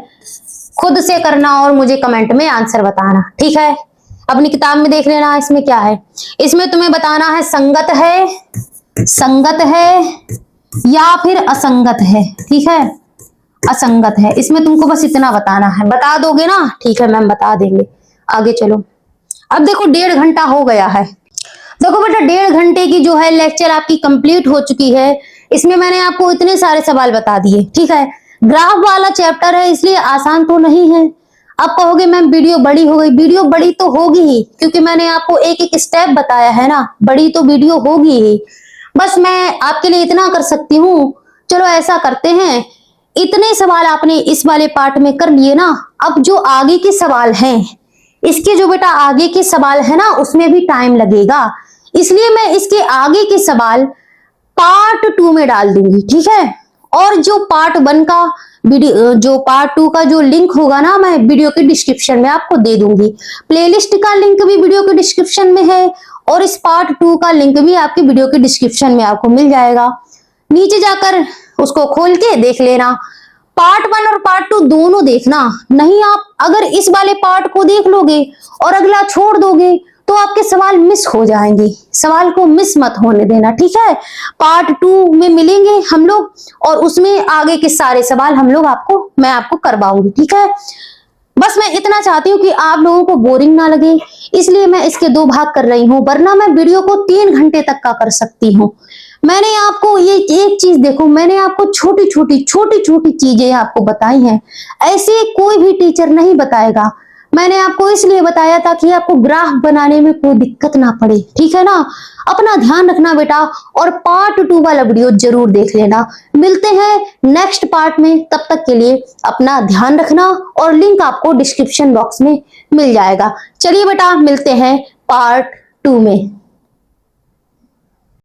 खुद से करना और मुझे कमेंट में आंसर बताना। ठीक है, अपनी किताब में देख लेना इसमें क्या है। इसमें तुम्हें बताना है संगत है या फिर असंगत है। ठीक है, असंगत है, इसमें तुमको बस इतना बताना है। बता दोगे ना, ठीक है मैम बता देंगे। आगे चलो, अब देखो 1.5 घंटा हो गया है। देखो बेटा 1.5 घंटे की जो है लेक्चर आपकी कंप्लीट हो चुकी है। इसमें मैंने आपको इतने सारे सवाल बता दिए। ठीक है, ग्राफ वाला चैप्टर है इसलिए आसान तो नहीं है। अब कहोगे मैम वीडियो बड़ी हो गई, वीडियो बड़ी तो होगी ही, क्योंकि मैंने आपको एक एक स्टेप बताया है ना, बड़ी तो वीडियो होगी ही। बस मैं आपके लिए इतना कर सकती हूँ। चलो ऐसा करते हैं, इतने सवाल आपने इस वाले पार्ट में कर लिए ना। अब जो आगे के सवाल हैं, इसके जो बेटा आगे के सवाल है ना, उसमें भी टाइम लगेगा, इसलिए मैं इसके आगे के सवाल पार्ट 2 में डाल दूंगी। ठीक है, और जो पार्ट 1 का वीडियो, जो पार्ट 2 का जो लिंक होगा ना, मैं वीडियो के डिस्क्रिप्शन में आपको दे दूंगी। प्लेलिस्ट का लिंक भी वीडियो के डिस्क्रिप्शन में है और इस पार्ट 2 का लिंक भी आपके वीडियो के डिस्क्रिप्शन में आपको मिल जाएगा। नीचे जाकर उसको खोल के देख लेना। पार्ट 1 और पार्ट 2 दोनों देखना। नहीं, आप अगर इस वाले पार्ट को देख लोगे और अगला छोड़ दोगे तो आपके सवाल मिस हो जाएंगे। सवाल को मिस मत होने देना, ठीक है। पार्ट 2 में मिलेंगे हम लोग और उसमें आगे के सारे सवाल मैं आपको करवाऊंगी, ठीक है। बस मैं इतना चाहती हूँ कि आप लोगों को बोरिंग ना लगे, इसलिए मैं इसके 2 भाग कर रही हूँ, वरना मैं वीडियो को 3 घंटे तक का कर सकती हूँ। मैंने आपको ये एक चीज देखो, मैंने आपको छोटी छोटी चीजें आपको बताई हैं, ऐसे कोई भी टीचर नहीं बताएगा। मैंने आपको इसलिए बताया था कि आपको ग्राफ बनाने में कोई दिक्कत ना पड़े, ठीक है ना। अपना ध्यान रखना बेटा, और पार्ट 2 वाला वीडियो जरूर देख लेना। मिलते हैं नेक्स्ट पार्ट में, तब तक के लिए अपना ध्यान रखना और लिंक आपको डिस्क्रिप्शन बॉक्स में मिल जाएगा। चलिए बेटा, मिलते हैं पार्ट 2 में।